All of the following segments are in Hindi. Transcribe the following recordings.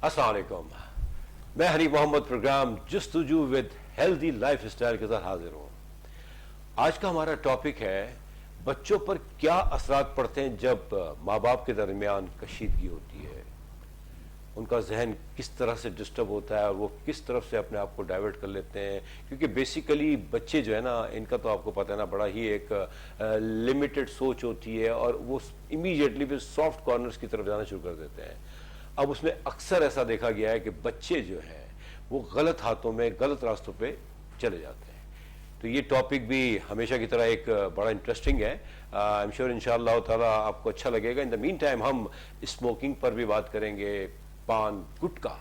अस्सलाम वालेकुम। मैं Hani Mohammad program Justuju with healthy life style साथ हाजिर हूँ। आज का हमारा टॉपिक है बच्चों पर क्या असरात पड़ते हैं जब माँ बाप के दरमियान कशीदगी होती है, उनका जहन किस तरह से डिस्टर्ब होता है और वो किस तरफ से अपने आप को डाइवर्ट कर लेते हैं। क्योंकि बेसिकली बच्चे जो है ना, इनका तो आपको पता है ना, बड़ा ही एक लिमिटेड सोच होती है और वो इमीडिएटली फिर सॉफ्ट कॉर्नर्स की तरफ जाना शुरू कर देते हैं। अब उसमें अक्सर ऐसा देखा गया है कि बच्चे जो हैं वो गलत हाथों में, गलत रास्तों पे चले जाते हैं। तो ये टॉपिक भी हमेशा की तरह एक बड़ा इंटरेस्टिंग है। आई एम श्योर इंशाअल्लाह ताला आपको अच्छा लगेगा। इन द मीन टाइम हम स्मोकिंग पर भी बात करेंगे, पान, गुटखा,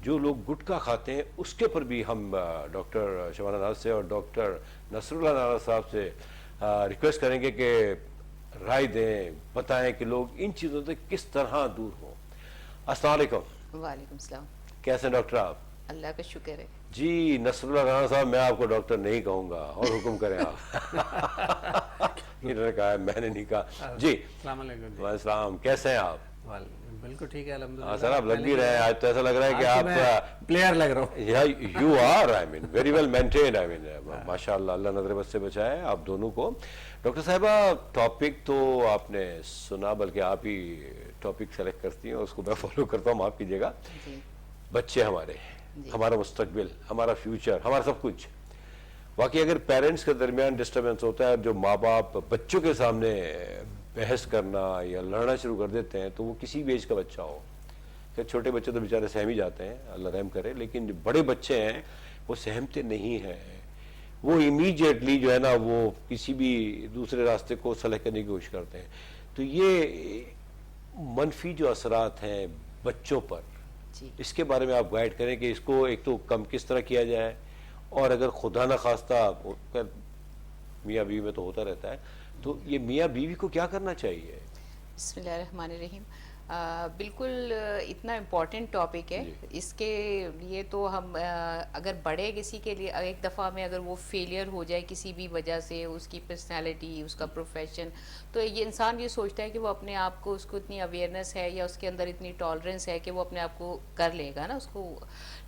जो लोग गुटखा खाते हैं उसके पर भी हम डॉक्टर शबाना नाज से और डॉक्टर नसरुल्लाह नाना साहब से रिक्वेस्ट करेंगे कि राय दें, बताएं कि लोग इन चीज़ों से किस तरह दूर हों। अस्सलाम वालेकुम। वालेकुम सलाम। कैसे हैं डॉक्टर आप? अल्लाह का शुक्र है जी नसरुल्लाह राणा साहब, मैं आपको डॉक्टर नहीं कहूँगा और हुक्म करें आप। इन्होंने कहा है, मैंने नहीं कहा जी। वालेकुम, कैसे हैं आप? बिल्कुल ठीक है अल्हम्दुलिल्लाह। हाँ सर, आप लग भी रहे हैं, आज तो ऐसा लग रहा है कि आप प्लेयर लग रहा हूँ। You are, I mean very well maintained, I mean माशाल्लाह, अल्लाह नजर बद से बचाए आप दोनों को। डॉक्टर साहिबा, टॉपिक तो आपने सुना, बल्कि आप ही टॉपिक सेलेक्ट करती हैं, उसको मैं फॉलो करता हूँ, माफ कीजिएगा। बच्चे हमारे, हमारा मुस्तकबिल, हमारा फ्यूचर, हमारा सब कुछ। बाकी अगर पेरेंट्स के दरमियान डिस्टर्बेंस होता है, जो माँ बाप बच्चों के सामने बहस करना या लड़ना शुरू कर देते हैं, तो वो किसी भी एज का बच्चा हो, कि छोटे बच्चे तो बेचारे सहम ही जाते हैं, अल्लाह रहम करे, लेकिन जो बड़े बच्चे हैं वो सहमते नहीं हैं। वो इमीडिएटली जो है ना, वो किसी भी दूसरे रास्ते को सेलेक्ट करने की कोशिश करते हैं। तो ये मनफी जो असरात हैं बच्चों पर, इसके बारे में आप गाइड करें कि इसको एक तो कम किस तरह किया जाए, और अगर खुदा न खास्ता मियाँ बीवी में तो होता रहता है, तो ये मियाँ बीवी को क्या करना चाहिए? बिस्मिल्लाहिर्रहमानिर्रहीम। बिल्कुल इतना इम्पोर्टेंट टॉपिक है, इसके लिए तो हम अगर बड़े किसी के लिए एक दफ़ा में अगर वो फेलियर हो जाए किसी भी वजह से, उसकी पर्सनालिटी, उसका प्रोफेशन, तो ये इंसान ये सोचता है कि वो अपने आप को, उसको इतनी अवेयरनेस है या उसके अंदर इतनी टॉलरेंस है कि वो अपने आप को कर लेगा ना उसको।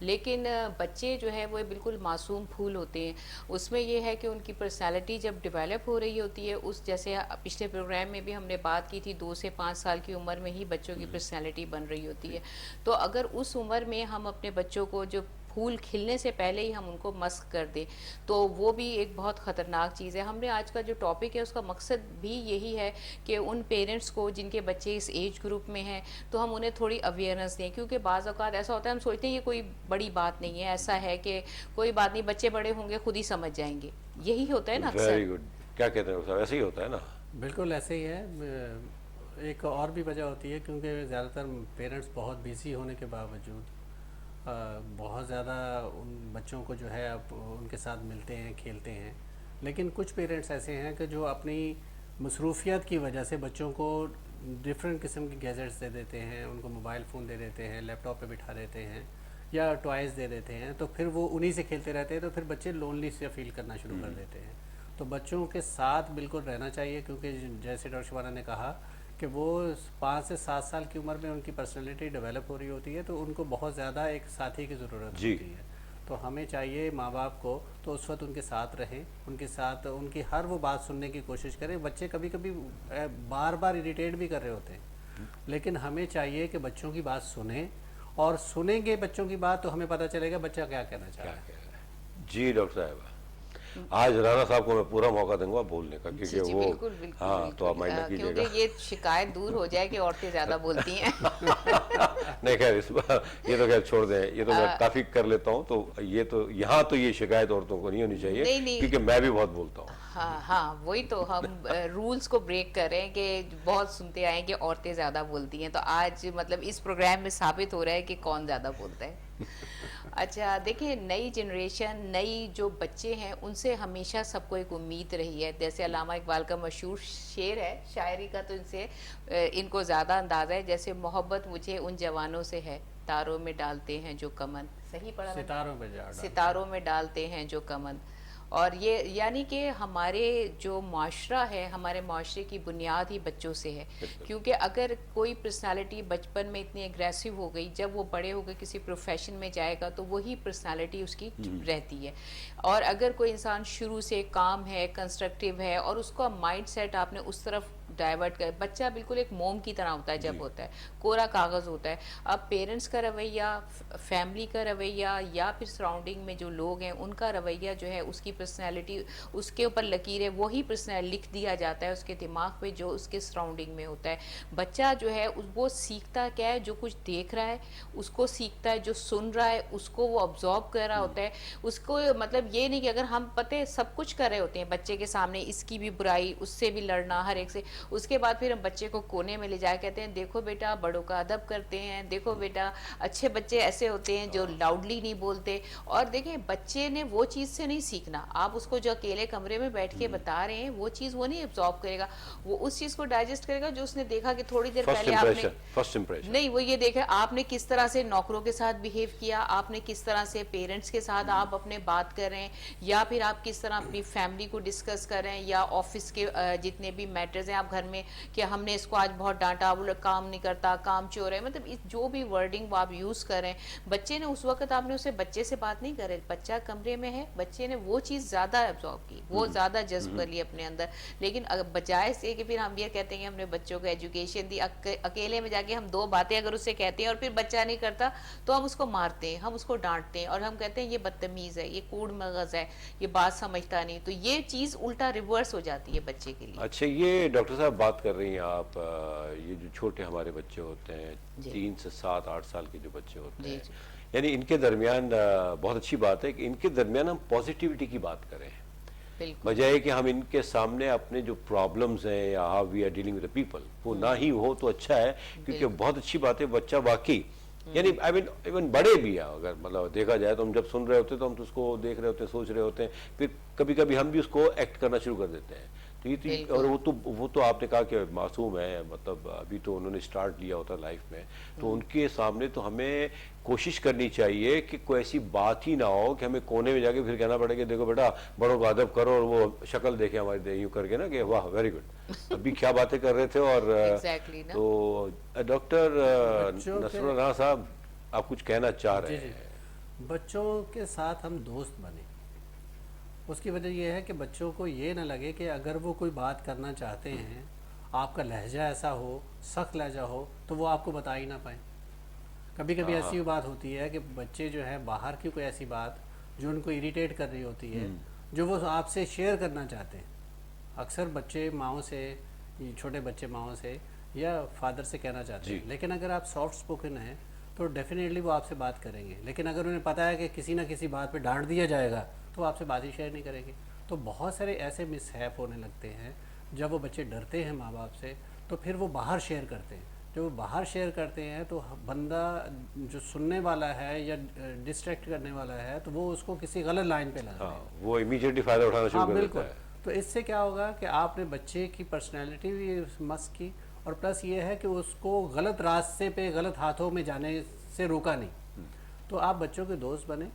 लेकिन बच्चे जो है वो बिल्कुल मासूम फूल होते हैं। उसमें ये है कि उनकी पर्सनालिटी जब डेवलप हो रही होती है, उस जैसे पिछले प्रोग्राम में भी हमने बात की थी, 2 से 5 साल की उम्र में ही बच्चों की पर्सनालिटी बन रही होती है। तो अगर उस उम्र में हम अपने बच्चों को, जो फूल खिलने से पहले ही हम उनको मस्क कर दें, तो वो भी एक बहुत ख़तरनाक चीज़ है। हमने आज का जो टॉपिक है उसका मकसद भी यही है कि उन पेरेंट्स को जिनके बच्चे इस एज ग्रुप में हैं, तो हम उन्हें थोड़ी अवेयरनेस दें। क्योंकि बाज़ औक़ात ऐसा होता है, हम सोचते हैं ये कोई बड़ी बात नहीं है, ऐसा है कि कोई बात नहीं, बच्चे बड़े होंगे खुद ही समझ जाएंगे, यही होता है ना अक्सर। Very good. क्या कहते हैं साहब, ऐसे ही होता है ना? बिल्कुल ऐसे ही है। एक और भी वजह होती है, क्योंकि ज़्यादातर पेरेंट्स बहुत बिजी होने के बावजूद बहुत ज़्यादा उन बच्चों को जो है अब उनके साथ मिलते हैं, खेलते हैं। लेकिन कुछ पेरेंट्स ऐसे हैं कि जो अपनी मसरूफियत की वजह से बच्चों को डिफरेंट किस्म के गैजेट्स दे देते हैं, उनको मोबाइल फ़ोन दे देते हैं, लैपटॉप पे बिठा देते हैं या टॉयज़ दे देते हैं, तो फिर वो उन्हीं से खेलते रहते हैं, तो फिर बच्चे लोनली से फील करना शुरू कर देते हैं। तो बच्चों के साथ बिल्कुल रहना चाहिए, क्योंकि जैसे डॉक्टर शबाना ने कहा कि वो 5 से 7 साल की उम्र में उनकी पर्सनैलिटी डेवलप हो रही होती है, तो उनको बहुत ज़्यादा एक साथी की ज़रूरत होती है। तो हमें चाहिए माँ बाप को तो उस वक्त उनके साथ रहें, उनके साथ उनकी हर वो बात सुनने की कोशिश करें। बच्चे कभी कभी बार बार इरिटेट भी कर रहे होते हैं, लेकिन हमें चाहिए कि बच्चों की बात सुने, और सुनेंगे बच्चों की बात तो हमें पता चलेगा बच्चा क्या कहना चाह रहा है। जी डॉक्टर साहब, आज राणा साहब को मैं पूरा मौका दूंगा बोलने का, क्योंकि वो बिल्कुल, बिल्कुल, हाँ तो आप माइंड कीजिएगा, क्योंकि ये शिकायत दूर हो जाए कि औरतें ज्यादा बोलती हैं। नहीं खैर, इस बार ये तो खैर छोड़ दें, ये तो मैं काफी कर लेता हूँ, तो ये तो यहाँ तो ये शिकायत औरतों को नहीं होनी चाहिए, क्योंकि मैं भी बहुत बोलता हूँ। हाँ हाँ, वही तो हम रूल्स को ब्रेक कर रहे हैं कि बहुत सुनते आए कि औरतें ज़्यादा बोलती हैं, तो आज मतलब इस प्रोग्राम में साबित हो रहा है कि कौन ज़्यादा बोलता है। अच्छा देखिए, नई जनरेशन, नई जो बच्चे हैं, उनसे हमेशा सबको एक उम्मीद रही है। जैसे अल्लामा इकबाल का मशहूर शेर है शायरी का, तो इनसे इनको ज़्यादा अंदाज़ा है। जैसे मोहब्बत मुझे उन जवानों से है, तारों में डालते हैं जो कमन, सही पढ़ा? सितारों में सितारों में डालते हैं जो कमन, और ये यानी कि हमारे जो माशरा है, हमारे माशरे की बुनियाद ही बच्चों से है। क्योंकि अगर कोई पर्सनालिटी बचपन में इतनी एग्रेसिव हो गई, जब वो बड़े हो गए किसी प्रोफेशन में जाएगा तो वही पर्सनालिटी उसकी रहती है। और अगर कोई इंसान शुरू से काम है, कंस्ट्रक्टिव है, और उसका माइंड सेट आपने उस तरफ डाइवर्ट कर, बच्चा बिल्कुल एक मोम की तरह होता है जब होता है, कोरा कागज़ होता है। अब पेरेंट्स का रवैया, फैमिली का रवैया, या फिर सराउंडिंग में जो लोग हैं उनका रवैया जो है, उसकी पर्सनैलिटी, उसके ऊपर लकीरें, वही पर्सनैलिटी लिख दिया जाता है उसके दिमाग पे जो उसके सराउंडिंग में होता है। बच्चा जो है वो सीखता क्या है, जो कुछ देख रहा है उसको सीखता है, जो सुन रहा है उसको वो ऑब्जॉर्व कर रहा होता है उसको। मतलब ये नहीं कि अगर हम पते सब कुछ कर रहे होते हैं बच्चे के सामने, इसकी भी बुराई, उससे भी लड़ना, हर एक से, उसके बाद फिर हम बच्चे को कोने में ले जाए कहते हैं देखो बेटा बड़ों का अदब करते हैं, देखो बेटा अच्छे बच्चे ऐसे होते हैं जो लाउडली नहीं बोलते। और देखें बच्चे ने वो चीज़ से नहीं सीखना, आप उसको जो अकेले कमरे में बैठ के बता रहे हैं वो चीज़ वो नहीं एब्जॉर्ब करेगा, वो उस चीज़ को डाइजेस्ट करेगा जो उसने देखा कि थोड़ी देर पहले आपने फर्स्ट इंप्रेशन नहीं, वो ये देखा आपने किस तरह से नौकरों के साथ बिहेव किया, आपने किस तरह से पेरेंट्स के साथ आप अपने बात कर रहे हैं, या फिर आप किस तरह अपनी फैमिली को डिस्कस कर रहे हैं, या ऑफिस के जितने भी मैटर्स हैं आप घर में कि हमने इसको आज बहुत डांटा, वो लोग काम नहीं करता, काम चोर है, मतलब जो भी वर्डिंग आप यूज कर रहे हैं बच्चे ने, उस वक्त आपने उसे बच्चे से बात नहीं करे, बच्चा कमरे में है, बच्चे ने वो चीज़ ज़्यादा एब्जॉर्ब की, वो ज़्यादा जज्ब कर ली अपने अंदर। लेकिन बजाय से कि फिर हम ये कहते हैं कि हमने बच्चों को एजुकेशन दी, अकेले में जाके हम दो बातें अगर उससे कहते हैं और फिर बच्चा नहीं करता तो हम उसको मारते हैं, हम उसको डांटते हैं और हम कहते हैं ये बदतमीज़ है, ये कूड़ मगज़ है, ये बात समझता नहीं। तो ये चीज़ उल्टा रिवर्स हो जाती है बच्चे के लिए। अच्छा, ये डॉक्टर साहब बात कर रही हैं आप, ये जो छोटे हमारे बच्चे होते हैं 3 से 7-8 साल के जो बच्चे होते हैं, यानी इनके दरमियान बहुत अच्छी बात है कि इनके दरमियान हम पॉजिटिविटी की बात करें, बजाय कि हम इनके सामने अपने जो प्रॉब्लम्स हैं या how we are dealing with the people वो ना ही हो तो अच्छा है। क्योंकि बहुत अच्छी बात है बच्चा वाकई, यानी आई मीन इवन बड़े भी हैं, अगर मतलब देखा जाए तो हम जब सुन रहे होते हैं तो हम तो उसको देख रहे होते हैं, सोच रहे होते हैं, फिर कभी कभी हम भी उसको एक्ट करना शुरू कर देते हैं। तो ये और वो तो आपने कहा कि मासूम है, मतलब अभी तो उन्होंने स्टार्ट लिया होता लाइफ में, तो उनके सामने तो हमें कोशिश करनी चाहिए कि कोई ऐसी बात ही ना हो कि हमें कोने में जाके फिर कहना पड़े कि देखो बेटा बड़ों का अदब करो, और वो शक्ल देखे हमारी यूं करके ना कि वाह वेरी गुड, अभी क्या बातें कर रहे थे। और तो डॉक्टर नसरुल्लाह साहब आप कुछ कहना चाह रहे हैं। बच्चों के साथ हम दोस्त बने, उसकी वजह यह है कि बच्चों को ये ना लगे कि अगर वो कोई बात करना चाहते हैं, आपका लहजा ऐसा हो, सख्त लहजा हो, तो वो आपको बता ही ना पाए। कभी कभी ऐसी बात होती है कि बच्चे जो है बाहर की कोई ऐसी बात जो उनको इरिटेट कर रही होती है, जो वो आपसे शेयर करना चाहते हैं। अक्सर बच्चे माओ से, छोटे बच्चे माओ से या फादर से कहना चाहते हैं, लेकिन अगर आप सॉफ्ट स्पोकन हैं तो डेफिनेटली वो आपसे बात करेंगे। लेकिन अगर उन्हें पता है कि किसी ना किसी बात पे डांट दिया जाएगा तो आपसे बात ही शेयर नहीं करेंगे। तो बहुत सारे ऐसे मिसहैप होने लगते हैं जब वो बच्चे डरते हैं माँ बाप से, तो फिर वो बाहर शेयर करते हैं। जब वो बाहर शेयर करते हैं तो बंदा जो सुनने वाला है या डिस्ट्रैक्ट करने वाला है तो वो उसको किसी गलत लाइन पे लगा वो इमीडिएटली फायदा उठाना शुरू कर देता है। तो इससे क्या होगा कि आपने बच्चे की पर्सनैलिटी भी मस्क की, और प्लस ये है कि उसको गलत रास्ते पे, गलत हाथों में जाने से रोका नहीं। तो आप बच्चों के दोस्त बने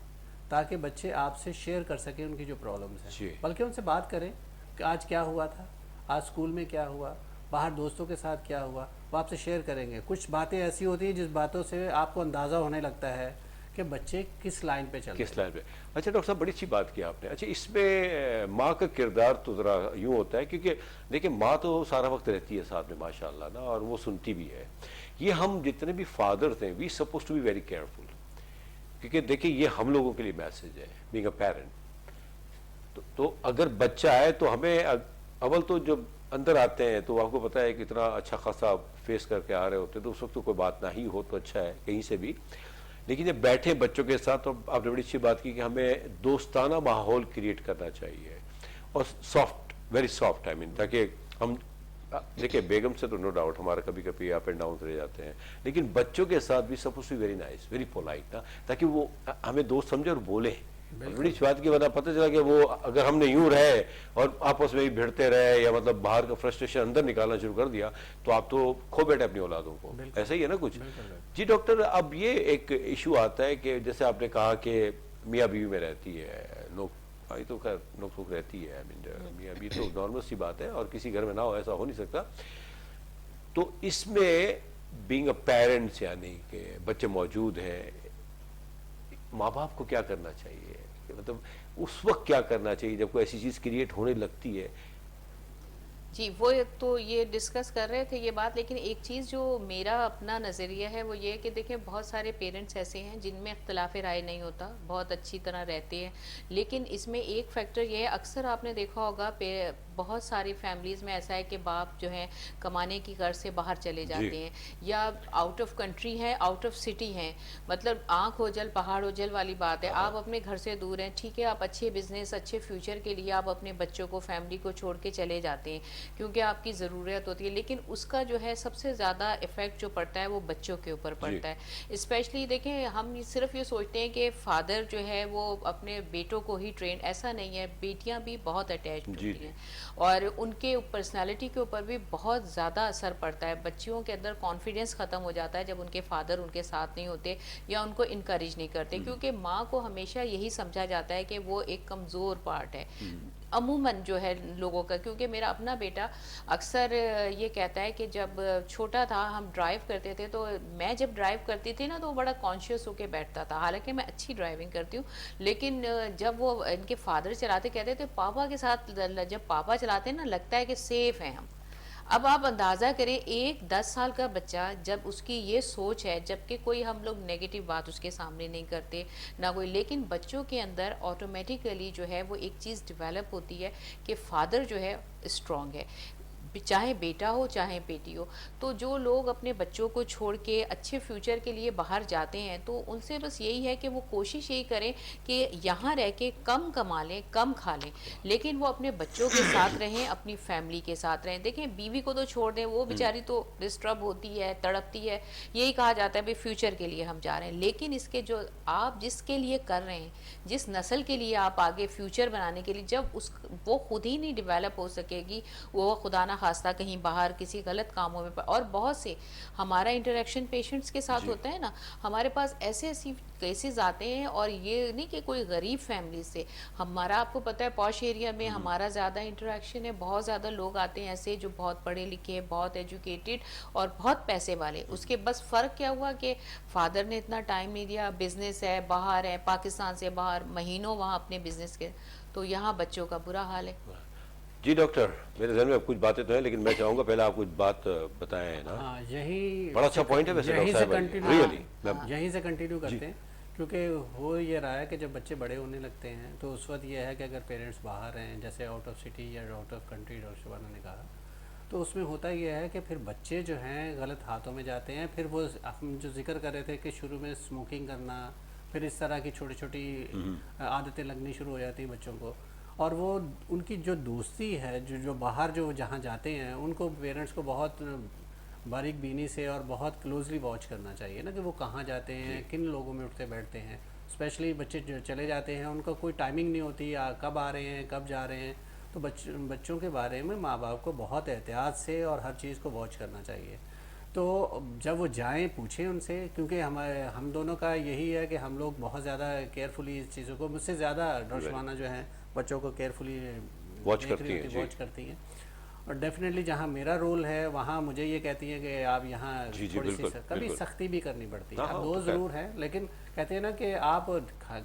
ताकि बच्चे आपसे शेयर कर सकें उनकी जो प्रॉब्लम्स हैं, बल्कि उनसे बात करें कि आज क्या हुआ था, आज स्कूल में क्या हुआ, बाहर दोस्तों के साथ क्या हुआ, वो आपसे शेयर करेंगे। कुछ बातें ऐसी होती हैं जिस बातों से आपको अंदाज़ा होने लगता है कि बच्चे किस लाइन पे चल रहे हैं, किस लाइन पे। अच्छा डॉक्टर साहब, बड़ी अच्छी बात की आपने। अच्छा, इसमें माँ का किरदार तो ज़रा यूँ होता है, क्योंकि देखिए माँ तो सारा वक्त रहती है साथ में माशाल्लाह ना, और वो सुनती भी है। ये हम जितने भी फादर्स हैं, we suppose to be very careful, क्योंकि देखिए ये हम लोगों के लिए मैसेज है, बीइंग अ पेरेंट। तो अगर बच्चा है तो हमें अव्वल तो जब अंदर आते हैं तो आपको पता है कि इतना अच्छा खासा फेस करके आ रहे होते हैं, तो उस वक्त तो कोई बात ना ही हो तो अच्छा है कहीं से भी। लेकिन जब बैठे बच्चों के साथ, तो आपने बड़ी अच्छी बात की कि हमें दोस्ताना माहौल क्रिएट करना चाहिए, और soft, very soft, I mean, ताकि हम देखिए बेगम से तो नो डाउट हमारा कभी कभी अप एंड डाउन रह जाते हैं, लेकिन बच्चों के साथ भी suppose to very nice, very polite ना, ताकि वो हमें दोस्त समझे और बोले। बड़ी बात की वजह पता चला कि वो अगर हमने यूं रहे और आपस में ही भिड़ते रहे, या मतलब बाहर का फ्रस्ट्रेशन अंदर निकालना शुरू कर दिया, तो आप तो खो बैठे अपनी औलादों को। ऐसा ही है ना कुछ। जी डॉक्टर, अब ये एक इशू आता है कि जैसे आपने कहा कि मियाँ बीवी में रहती है, लोग हाँ, ये तो खैर नोक झोंक रहती है। आई मीन अभी तो नॉर्मल सी बात है, और किसी घर में ना हो ऐसा हो नहीं सकता। तो इसमें बीइंग अ पेरेंट्स, यानी कि बच्चे मौजूद हैं, माँ बाप को क्या करना चाहिए, कि मतलब उस वक्त क्या करना चाहिए जब कोई ऐसी चीज क्रिएट होने लगती है? जी, वो एक तो ये डिस्कस कर रहे थे ये बात, लेकिन एक चीज़ जो मेरा अपना नज़रिया है वो ये है कि देखिए बहुत सारे पेरेंट्स ऐसे हैं जिनमें इख्तिलाफ़ राय नहीं होता, बहुत अच्छी तरह रहते हैं। लेकिन इसमें एक फैक्टर ये है, अक्सर आपने देखा होगा बहुत सारी फैमिलीज़ में ऐसा है कि बाप जो है कमाने की गर्ज से बाहर चले जाते हैं, या आउट ऑफ कंट्री हैं, आउट ऑफ सिटी हैं। मतलब आँख ओझल पहाड़ ओझल वाली बात है। आप अपने घर से दूर हैं, ठीक है, आप अच्छे बिजनेस अच्छे फ्यूचर के लिए आप अपने बच्चों को फैमिली को छोड़ के चले जाते हैं क्योंकि आपकी ज़रूरत होती है, लेकिन उसका जो है सबसे ज़्यादा इफ़ेक्ट जो पड़ता है वो बच्चों के ऊपर पड़ता है। स्पेशली देखें, हम सिर्फ ये सोचते हैं कि फादर जो है वो अपने बेटों को ही ट्रेन, ऐसा नहीं है, बेटियां भी बहुत अटैच होती हैं और उनके पर्सनालिटी के ऊपर भी बहुत ज़्यादा असर पड़ता है। बच्चियों के अंदर कॉन्फिडेंस ख़त्म हो जाता है जब उनके फादर उनके साथ नहीं होते या उनको इनकरेज नहीं करते, क्योंकि माँ को हमेशा यही समझा जाता है कि वो एक कमज़ोर पार्ट है अमूमन जो है लोगों का। क्योंकि मेरा अपना बेटा अक्सर ये कहता है कि जब छोटा था हम ड्राइव करते थे, तो मैं जब ड्राइव करती थी ना तो वो बड़ा कॉन्शियस होके बैठता था, हालांकि मैं अच्छी ड्राइविंग करती हूँ, लेकिन जब वो इनके फादर चलाते कहते थे पापा के साथ, जब पापा चलाते हैं ना लगता है कि सेफ हैं हम। अब आप अंदाज़ा करें, एक 10 साल का बच्चा जब उसकी ये सोच है, जबकि कोई हम लोग नेगेटिव बात उसके सामने नहीं करते ना कोई, लेकिन बच्चों के अंदर ऑटोमेटिकली जो है वो एक चीज़ डेवलप होती है कि फादर जो है स्ट्रॉन्ग है, चाहे बेटा हो चाहे बेटी हो। तो जो लोग अपने बच्चों को छोड़ के अच्छे फ्यूचर के लिए बाहर जाते हैं तो उनसे बस यही है कि वो कोशिश यही करें कि यहाँ रह के कम कमा लें, कम खा लें, लेकिन वो अपने बच्चों के साथ रहें, अपनी फैमिली के साथ रहें। देखें, बीवी को तो छोड़ दें, वो बेचारी तो डिस्टर्ब होती है, तड़पती है, यही कहा जाता है भाई फ्यूचर के लिए हम जा रहे हैं, लेकिन इसके जो आप जिसके लिए कर रहे हैं, जिस नस्ल के लिए आप आगे फ्यूचर बनाने के लिए, जब उस वो खुद ही नहीं डेवलप हो सकेगी, वो खुदा ना खास्ता कहीं बाहर किसी गलत कामों में और बहुत से हमारा इंटरेक्शन पेशेंट्स के साथ होता है ना, हमारे पास ऐसे केसेस आते हैं, और ये नहीं कि कोई गरीब फैमिली से, हमारा आपको पता है पॉश एरिया में हमारा ज़्यादा इंटरेक्शन है, बहुत ज़्यादा लोग आते हैं ऐसे जो बहुत पढ़े लिखे, बहुत एजुकेटेड और बहुत पैसे वाले। उसके बस फ़र्क क्या हुआ कि फादर ने इतना टाइम नहीं दिया, बिजनेस है, बाहर है, पाकिस्तान से बाहर महीनों वहाँ अपने बिजनेस के, तो यहाँ बच्चों का बुरा हाल है। जी डॉक्टर, मेरे ध्यान में कुछ बातें तो हैं, लेकिन मैं चाहूंगा पहले आप कुछ बात बताएं ना। हाँ, यही बड़ा अच्छा पॉइंट है वैसे यहीं डॉक्टर से साहब, कंटिन्यू रियली यहीं से कंटिन्यू करते हैं, क्योंकि हो ये रहा है कि जब बच्चे बड़े होने लगते हैं तो उस वक्त ये है कि अगर पेरेंट्स बाहर हैं, जैसे आउट ऑफ सिटी या out of country, doctor Shabana ने कहा, तो उसमें होता ये है कि फिर बच्चे जो हैं गलत हाथों में जाते हैं। फिर वो हम जो जिक्र कर रहे थे कि शुरू में स्मोकिंग करना, फिर इस तरह की छोटी छोटी आदतें लगनी शुरू हो जाती हैं बच्चों को, और वो उनकी जो दोस्ती है, जो बाहर जो जहाँ जाते हैं, उनको पेरेंट्स को बहुत बारीक बीनी से और बहुत क्लोजली वॉच करना चाहिए ना, कि वो कहाँ जाते हैं, किन लोगों में उठते बैठते हैं। स्पेशली बच्चे जो चले जाते हैं उनका कोई टाइमिंग नहीं होती, या कब आ रहे हैं कब जा रहे हैं, तो बच्चों के बारे में माँ बाप को बहुत एहतियात से और हर चीज़ को वॉच करना चाहिए। तो जब वो जाएं पूछें उनसे, क्योंकि हम दोनों का यही है कि हम लोग बहुत ज़्यादा केयरफुली इस चीज़ों को, मुझसे ज़्यादा डॉक्टर शबाना जो है बच्चों को केयरफुली वॉच करती हैं। और डेफिनेटली जहाँ मेरा रोल है वहाँ मुझे ये कहती हैं कि आप यहाँ थोड़ी सी कभी सख्ती भी करनी पड़ती है। अब दोस्त ज़रूर है, लेकिन कहते हैं ना कि आप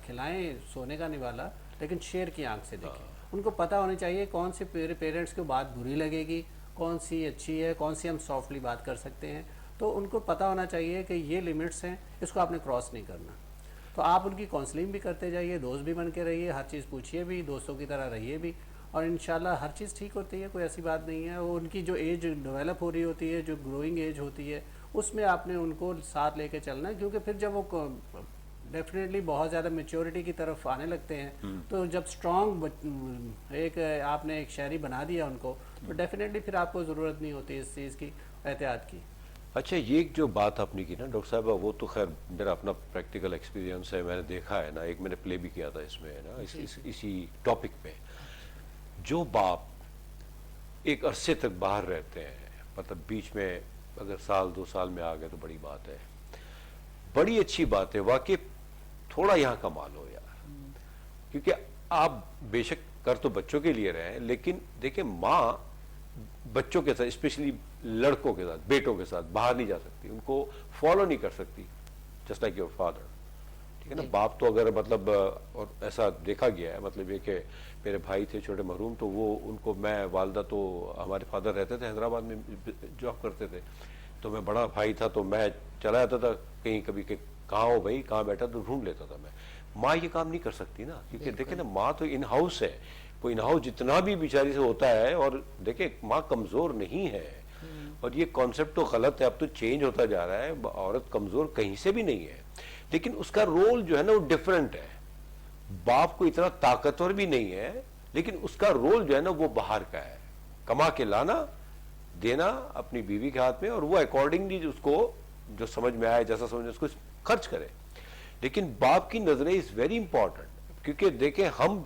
खिलाएं सोने का निवाला, लेकिन शेर की आंख से देखें। उनको पता होनी चाहिए कौन से पेरेंट्स को बात बुरी लगेगी, कौन सी अच्छी है, कौन सी हम सॉफ्टली बात कर सकते हैं। तो उनको पता होना चाहिए कि ये लिमिट्स हैं, इसको आपने क्रॉस नहीं करना। तो आप उनकी काउंसलिंग भी करते जाइए, दोस्त भी बन के रहिए, हर चीज़ पूछिए भी, दोस्तों की तरह रहिए भी, और इंशाल्लाह हर चीज़ ठीक होती है, कोई ऐसी बात नहीं है। वो उनकी जो एज डेवलप हो रही होती है, जो ग्रोइंग एज होती है, उसमें आपने उनको साथ लेके चलना है, क्योंकि फिर जब वो डेफिनेटली बहुत ज़्यादा मेच्योरिटी की तरफ आने लगते हैं, तो जब स्ट्रॉन्ग एक आपने एक शायरी बना दिया उनको, तो डेफिनेटली फिर आपको ज़रूरत नहीं होती इस चीज़ की, एहतियात की। अच्छा, ये जो बात आपने की ना डॉक्टर साहब, वो तो खैर मेरा अपना प्रैक्टिकल एक्सपीरियंस है, मैंने देखा है ना, एक मैंने प्ले भी किया था इसमें है ना, इसी टॉपिक पे। जो बाप एक अरसे तक बाहर रहते हैं, मतलब बीच में अगर साल 2 साल में आ गए तो बड़ी बात है, बड़ी अच्छी बात है वाकई, थोड़ा यहाँ कमा लो यार, क्योंकि आप बेशक कर तो बच्चों के लिए रहे हैं, लेकिन देखिए माँ बच्चों के साथ, स्पेशली लड़कों के साथ, बेटों के साथ बाहर नहीं जा सकती, उनको फॉलो नहीं कर सकती, जस्ट लाइक योर फादर। ठीक है ना। बाप तो अगर मतलब और ऐसा देखा गया है, मतलब ये कि मेरे भाई थे छोटे महरूम, तो वो उनको मैं, वालदा तो हमारे फादर रहते थे हैदराबाद में, जॉब करते थे, तो मैं बड़ा भाई था तो मैं चला जाता था कहीं, कभी के कहाँ हो भाई, कहाँ बैठा, तो ढूंढ लेता था मैं। माँ ये काम नहीं कर सकती ना, क्योंकि देखिए ना माँ तो इन हाउस है, वो इन हाउस जितना भी बेचारी से होता है, और देखिए माँ कमजोर नहीं है, और ये कॉन्सेप्ट तो गलत है, अब तो चेंज होता जा रहा है, औरत कमजोर कहीं से भी नहीं है, लेकिन उसका रोल जो है ना वो डिफरेंट है। बाप को इतना ताकतवर भी नहीं है, लेकिन उसका रोल जो है ना वो बाहर का है, कमा के लाना, देना अपनी बीवी के हाथ में, और वो अकॉर्डिंगली उसको जो समझ में आए, जैसा समझ में उसको खर्च करे। लेकिन बाप की नजरें इज वेरी इंपॉर्टेंट, क्योंकि देखें हम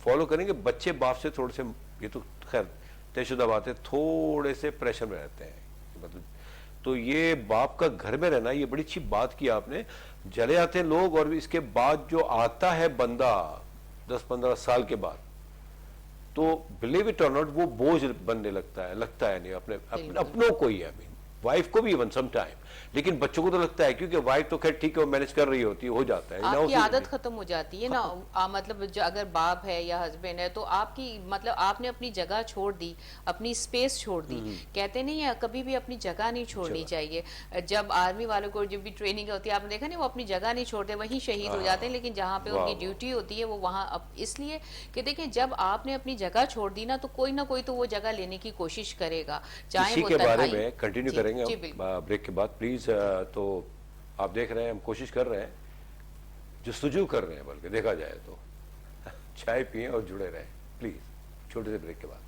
फॉलो करेंगे, बच्चे बाप से थोड़े से, ये तो खैर तयशुदा बात है, थोड़े से प्रेशर में रहते हैं, मतलब तो ये बाप का घर में रहना, ये बड़ी अच्छी बात की आपने। चले आते हैं लोग, और इसके बाद जो आता है बंदा 10-15 साल के बाद, तो बिलीव इट और नॉट वो बोझ बनने लगता है नहीं, अपनों को ही, वाइफ को भी इवन सम टाइम, लेकिन बच्चों को तो लगता है, क्योंकि वाइफ तो खैर ठीक है वो मैनेज कर रही होती है, हो जाता है, आपकी आदत खत्म हो जाती है ना। मतलब अगर बाप है या हस्बैंड है, तो आपकी मतलब आपने अपनी जगह छोड़ दी, अपनी स्पेस छोड़ दी। कहते नहीं है कभी भी अपनी जगह नहीं छोड़नी चाहिए। जब आर्मी वालों को जब भी ट्रेनिंग होती है, आपने देखा नहीं, वो अपनी जगह नहीं छोड़ते, वहीं शहीद हो जाते हैं, लेकिन जहाँ पे उनकी ड्यूटी होती है वो वहाँ, इसलिए कि देखें जब आपने अपनी जगह छोड़ दी ना, तो कोई ना कोई तो वो जगह लेने की कोशिश करेगा, चाहे वो के बारे में कंटिन्यू करेंगे ब्रेक के बाद प्लीज। तो आप देख रहे हैं हम कोशिश कर रहे हैं, जस्तुजू कर रहे हैं, बल्कि देखा जाए तो चाय पिए और जुड़े रहें प्लीज, छोटे से ब्रेक के बाद।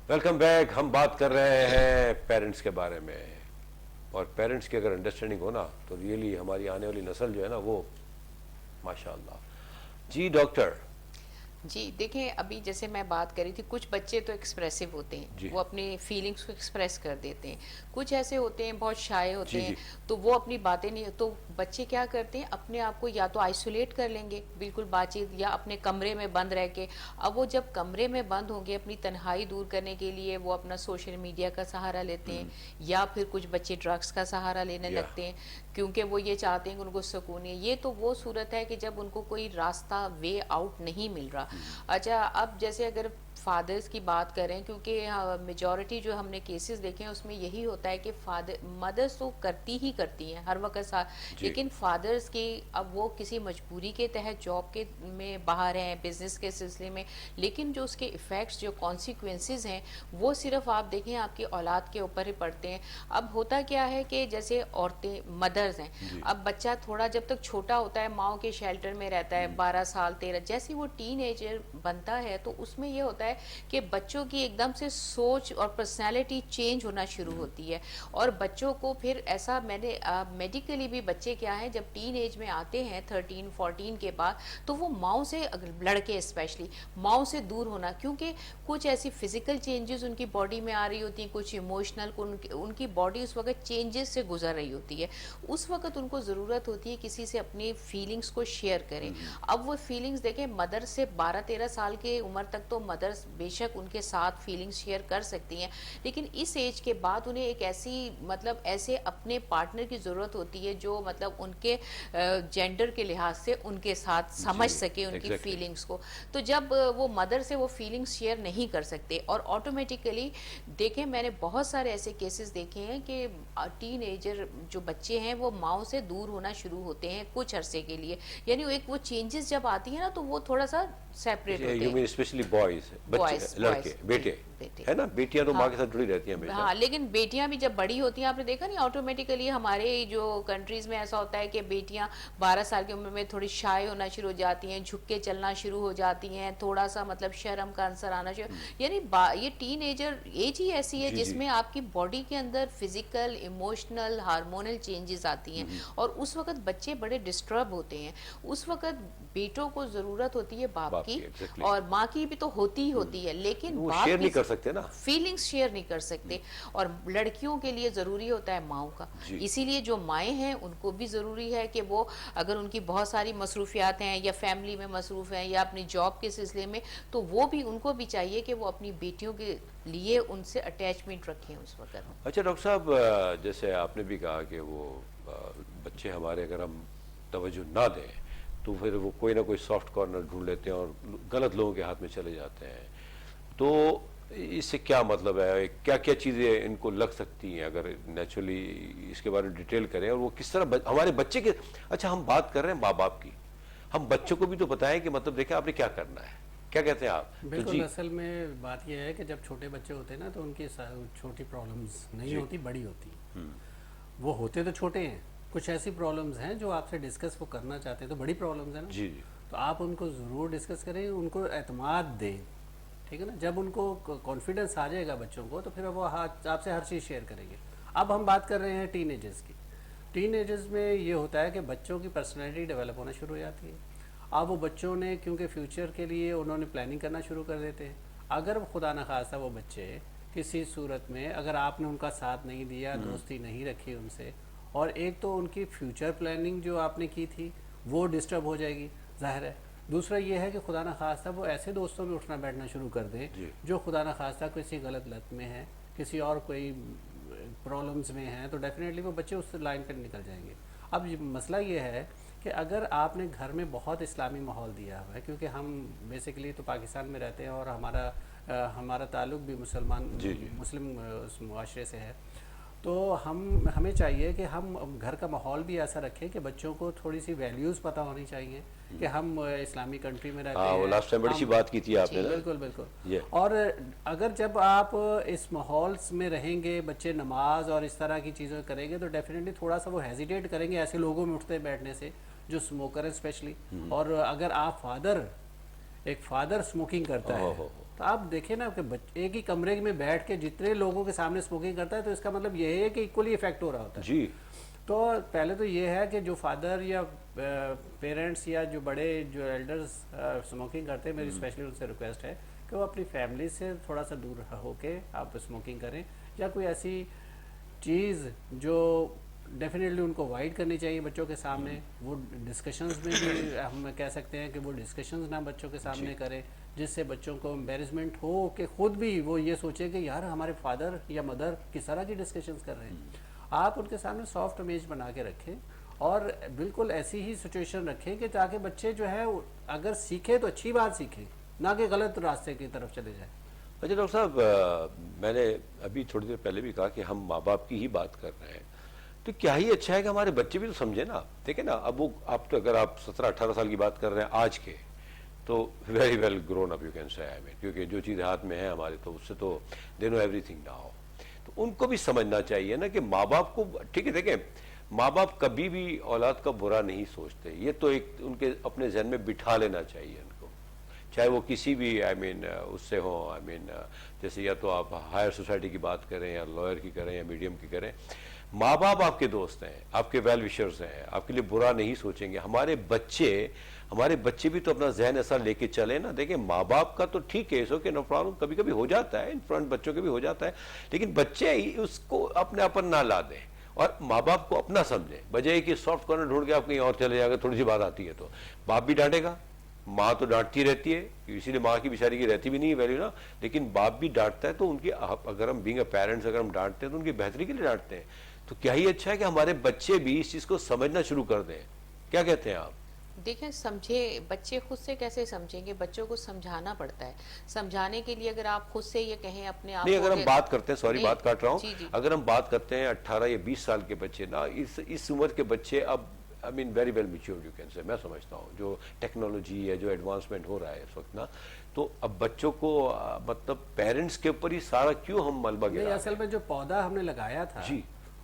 Welcome back. हम बात कर रहे हैं पेरेंट्स के बारे में, और पेरेंट्स की अगर अंडरस्टैंडिंग हो ना, तो रियली हमारी आने वाली नस्ल जो है ना वो माशाल्लाह। जी डॉक्टर। जी देखें, अभी जैसे मैं बात कर रही थी, कुछ बच्चे तो एक्सप्रेसिव होते हैं, वो अपने फीलिंग्स को एक्सप्रेस कर देते हैं, कुछ ऐसे होते हैं बहुत शाय होते हैं, तो वो अपनी बातें नहीं, तो बच्चे क्या करते हैं, अपने आप को या तो आइसोलेट कर लेंगे बिल्कुल बातचीत, या अपने कमरे में बंद रह के। अब वो जब कमरे में बंद होंगे, अपनी तन्हाई दूर करने के लिए वो अपना सोशल मीडिया का सहारा लेते हैं, या फिर कुछ बच्चे ड्रग्स का सहारा लेने लगते हैं, क्योंकि वो ये चाहते हैं कि उनको सुकून है। ये तो वो सूरत है कि जब उनको कोई रास्ता, वे आउट नहीं मिल रहा। अच्छा, अब जैसे अगर फादर्स की बात करें, क्योंकि मेजॉरिटी जो हमने केसेस देखे हैं उसमें यही होता है कि मदर्स तो करती ही करती हैं हर वक्त साथ, लेकिन फादर्स की, अब वो किसी मजबूरी के तहत जॉब के में बाहर हैं, बिजनेस के सिलसिले में, लेकिन जो उसके इफ़ेक्ट्स, जो कॉन्सिक्वेंसेस हैं, वो सिर्फ आप देखें आपकी औलाद के ऊपर ही पड़ते हैं। अब होता क्या है कि जैसे औरतें, मदर्स हैं, अब बच्चा थोड़ा जब तक छोटा होता है माँ के शेल्टर में रहता है, 12 साल 13, जैसे वो टीनेजर बनता है, तो उसमें ये होता है कि बच्चों की एकदम से सोच और पर्सनालिटी चेंज होना शुरू होती है, और बच्चों को फिर ऐसा, मैंने मेडिकली भी बच्चे क्या हैं, जब टीन एज में आते हैं 13-14 के बाद, तो वो माँ से, लड़के स्पेशली माँ से दूर होना, क्योंकि कुछ ऐसी फिजिकल चेंजेस उनकी बॉडी में आ रही होती हैं, कुछ इमोशनल, उनकी बॉडी उस वक्त चेंजेस से गुजर रही होती है। उस वक्त उनको ज़रूरत होती है किसी से अपनी फीलिंग्स को शेयर करें। अब वो फीलिंग्स देखें, मदर से 12-13 साल के उम्र तक तो मदर्स बेशक उनके साथ फीलिंग्स शेयर कर सकती हैं, लेकिन इस एज के बाद उन्हें एक ऐसी, मतलब ऐसे अपने पार्टनर की ज़रूरत होती है जो मतलब उनके जेंडर के लिहाज से उनके साथ समझ सके उनकी फीलिंग्स को। तो जब वो मदर से वो फीलिंग्स शेयर नहीं कर सकते, और ऑटोमेटिकली देखें, मैंने बहुत सारे ऐसे केसेस देखे हैं कि टीनेजर जो बच्चे हैं वो माँ से दूर होना शुरू होते हैं कुछ अरसे के लिए, यानी एक वो चेंजेस जब आती है ना, तो वो थोड़ा सा सेपरेट होते हैं। स्पेशली बॉयज, बच्चे, लड़के, बेटे, बेटे। है ना, बेटियां तो माँ हाँ। के साथ जुड़ी रहती हैं हमेशा। हाँ, लेकिन बेटियां भी जब बड़ी होती हैं, आपने देखा नहीं, ऑटोमेटिकली हमारे जो कंट्रीज में ऐसा होता है कि बेटियां 12 साल की उम्र में थोड़ी शाय होना शुरू हो जाती हैं, झुक के चलना शुरू हो जाती हैं, थोड़ा सा मतलब शर्म का आंसर आना शुरू, यानी ये टीनेजर एज ही ऐसी है जी, जिसमें आपकी बॉडी के अंदर फिजिकल, इमोशनल, हार्मोनल चेंजेस आती हैं, और उस वक्त बच्चे बड़े डिस्टर्ब होते हैं। उस वक्त बेटों को जरूरत होती है बाप बाप की, की, exactly। और माँ की भी तो होती ही होती है, लेकिन वो बाप शेयर की नहीं कर सकते ना। फीलिंग्स शेयर नहीं कर सकते, और लड़कियों के लिए ज़रूरी होता है माओं का। जी। इसीलिए जो माएँ हैं उनको भी ज़रूरी है कि वो, अगर उनकी बहुत सारी मसरूफियात हैं या फैमिली में मसरूफ़ हैं या अपनी जॉब के सिलसिले में, तो वो भी, उनको भी चाहिए कि वो अपनी बेटियों के लिए उनसे अटैचमेंट रखें उस वक्त। अच्छा डॉक्टर साहब, जैसे आपने भी कहा कि वो बच्चे हमारे अगर हम तवज्जो ना दें तो फिर वो कोई ना कोई सॉफ्ट कॉर्नर ढूंढ लेते हैं और गलत लोगों के हाथ में चले जाते हैं। तो इससे क्या मतलब है, क्या क्या चीज़ें इनको लग सकती हैं, अगर नेचुरली इसके बारे में डिटेल करें, और वो किस तरह हमारे बच्चे के। अच्छा, हम बात कर रहे हैं माँ बाप की, हम बच्चों को भी तो बताएं कि मतलब देखें आपने क्या करना है, क्या कहते हैं आप? तो बिल्कुल, जी, असल में बात यह है कि जब छोटे बच्चे होते हैं ना, तो उनकी छोटी प्रॉब्लम्स नहीं जी। होती, बड़ी होती। वो होते तो छोटे हैं, कुछ ऐसी प्रॉब्लम्स हैं जो आपसे डिस्कस वो करना चाहते हैं, तो बड़ी प्रॉब्लम्स है ना। जी जी, तो आप उनको ज़रूर डिस्कस करें, उनको एतमाद दें, ठीक है ना। जब उनको कॉन्फिडेंस आ जाएगा बच्चों को, तो फिर वो आपसे हर चीज़ शेयर करेंगे। अब हम बात कर रहे हैं टीनेजर्स की। टीनेजर्स में ये होता है कि बच्चों की पर्सनैलिटी डेवलप होना शुरू हो जाती है। अब वो बच्चों ने, क्योंकि फ्यूचर के लिए उन्होंने प्लानिंग करना शुरू कर देते हैं। अगर खुदा न खास्ता वो बच्चे किसी सूरत में, अगर आपने उनका साथ नहीं दिया, दोस्ती नहीं रखी उनसे, और एक तो उनकी फ्यूचर प्लानिंग जो आपने की थी वो डिस्टर्ब हो जाएगी, जाहिर है। दूसरा ये है कि खुदा न खास्ता वो ऐसे दोस्तों में उठना बैठना शुरू कर दें जो खुदा न खास्ता किसी गलत लत में है, किसी और कोई प्रॉब्लम्स में हैं, तो डेफिनेटली वो बच्चे उस लाइन पर निकल जाएंगे। अब मसला ये है कि अगर आपने घर में बहुत इस्लामी माहौल दिया हुआ है, क्योंकि हम बेसिकली तो पाकिस्तान में रहते हैं और हमारा ताल्लुक भी मुस्लिम उस मुआशरे से है, तो हमें चाहिए कि हम घर का माहौल भी ऐसा रखें कि बच्चों को थोड़ी सी वैल्यूज़ पता होनी चाहिए कि हम इस्लामी कंट्री में रहते हैं। वो लास्ट टाइम बड़ी सी बात की थी आपने ना। बिल्कुल बिल्कुल। ये। और अगर जब आप इस माहौल में रहेंगे, बच्चे नमाज और इस तरह की चीज़ें करेंगे, तो डेफिनेटली थोड़ा सा वो हेजिटेट करेंगे ऐसे लोगों में उठते बैठने से जो स्मोकर है स्पेशली। और अगर आप एक फादर स्मोकिंग करता है, तो आप देखें ना कि एक ही कमरे में बैठ के जितने लोगों के सामने स्मोकिंग करता है, तो इसका मतलब ये है कि इक्वली इफेक्ट हो रहा होता है। जी। तो पहले तो ये है कि जो फादर या पेरेंट्स या जो बड़े जो एल्डर्स स्मोकिंग करते हैं, मेरी स्पेशली उनसे रिक्वेस्ट है कि वो अपनी फैमिली से थोड़ा सा दूर होके आप स्मोकिंग करें, या कोई ऐसी चीज़ जो डेफिनेटली उनको अवॉइड करनी चाहिए बच्चों के सामने। वो डिस्कशंस में भी हम कह सकते हैं कि वो डिस्कशंस ना बच्चों के सामने करें, जिससे बच्चों को एम्बेरसमेंट हो कि खुद भी वो ये सोचे कि यार हमारे फादर या मदर किस तरह की डिस्कशंस कर रहे हैं। आप उनके सामने सॉफ्ट इमेज बना के रखें, और बिल्कुल ऐसी ही सिचुएशन रखें कि ताकि बच्चे जो है अगर सीखे तो अच्छी बात सीखें, ना कि गलत रास्ते की तरफ चले जाए। अच्छा डॉक्टर साहब, मैंने अभी थोड़ी देर पहले भी कहा कि हम माँ बाप की ही बात कर रहे हैं, तो क्या ही अच्छा है कि हमारे बच्चे भी तो समझे ना। देखें ना, अब वो आप तो अगर आप 17-18 साल की बात कर रहे हैं आज के, तो very well grown up you can say, I mean, क्योंकि जो चीज़ हाथ में है हमारे, तो उससे तो दे नो एवरीथिंग नाउ। तो उनको भी समझना चाहिए ना कि माँ बाप को, ठीक है, देखें, माँ बाप कभी भी औलाद का बुरा नहीं सोचते, ये तो एक उनके अपने जहन में बिठा लेना चाहिए उनको, चाहे वो किसी भी आई मीन उससे हो, आई मीन जैसे या तो आप हायर सोसाइटी की बात करें या लॉयर की करें या मीडियम की करें, माँ बाप आपके दोस्त हैं, आपके वेल विशर्स हैं, आपके लिए बुरा नहीं सोचेंगे। हमारे बच्चे भी तो अपना जहन ऐसा लेके चले ना। देखिए, माँ बाप का तो ठीक है, इसो के नो प्रॉब्लम, कभी कभी हो जाता है, इन फ्रंट बच्चों के भी हो जाता है, लेकिन बच्चे उसको अपने अपन ना ला दें और माँ बाप को अपना समझें, बजाय कि सॉफ्ट कॉर्नर ढूंढ के आप कहीं और चले जाएगा। थोड़ी सी बात आती है तो बाप भी डांटेगा, माँ तो डांटती रहती है, इसीलिए माँ की बेचारी की रहती भी नहीं है वैल्यू ना, लेकिन बाप भी डांटता है, तो उनकी, अगर हम बीइंग अ पेरेंट्स अगर हम डांटते हैं तो उनकी बेहतरी के लिए डांटते हैं। तो क्या ही अच्छा है कि हमारे बच्चे भी इस चीज को समझना शुरू कर दें। क्या कहते हैं आप? देखें, समझे, बच्चे खुद से कैसे समझेंगे, बच्चों को समझाना पड़ता है। समझाने के लिए अगर आप खुद से ये कहें अपने आप नहीं, को, अगर हम बात करते हैं, सॉरी नहीं, बात काट रहा जी, जी। हूँ, अगर हम बात करते हैं 18 या 20 साल के बच्चे ना, इस उम्र के बच्चे अब आई mean very well matured you can say, मैं समझता हूँ जो टेक्नोलॉजी है, जो एडवांसमेंट हो रहा है इस वक्त ना, तो अब बच्चों को मतलब पेरेंट्स के ऊपर ही सारा क्यों हम मलबा नहीं, गिरा असल में जो पौधा हमने लगाया था जी।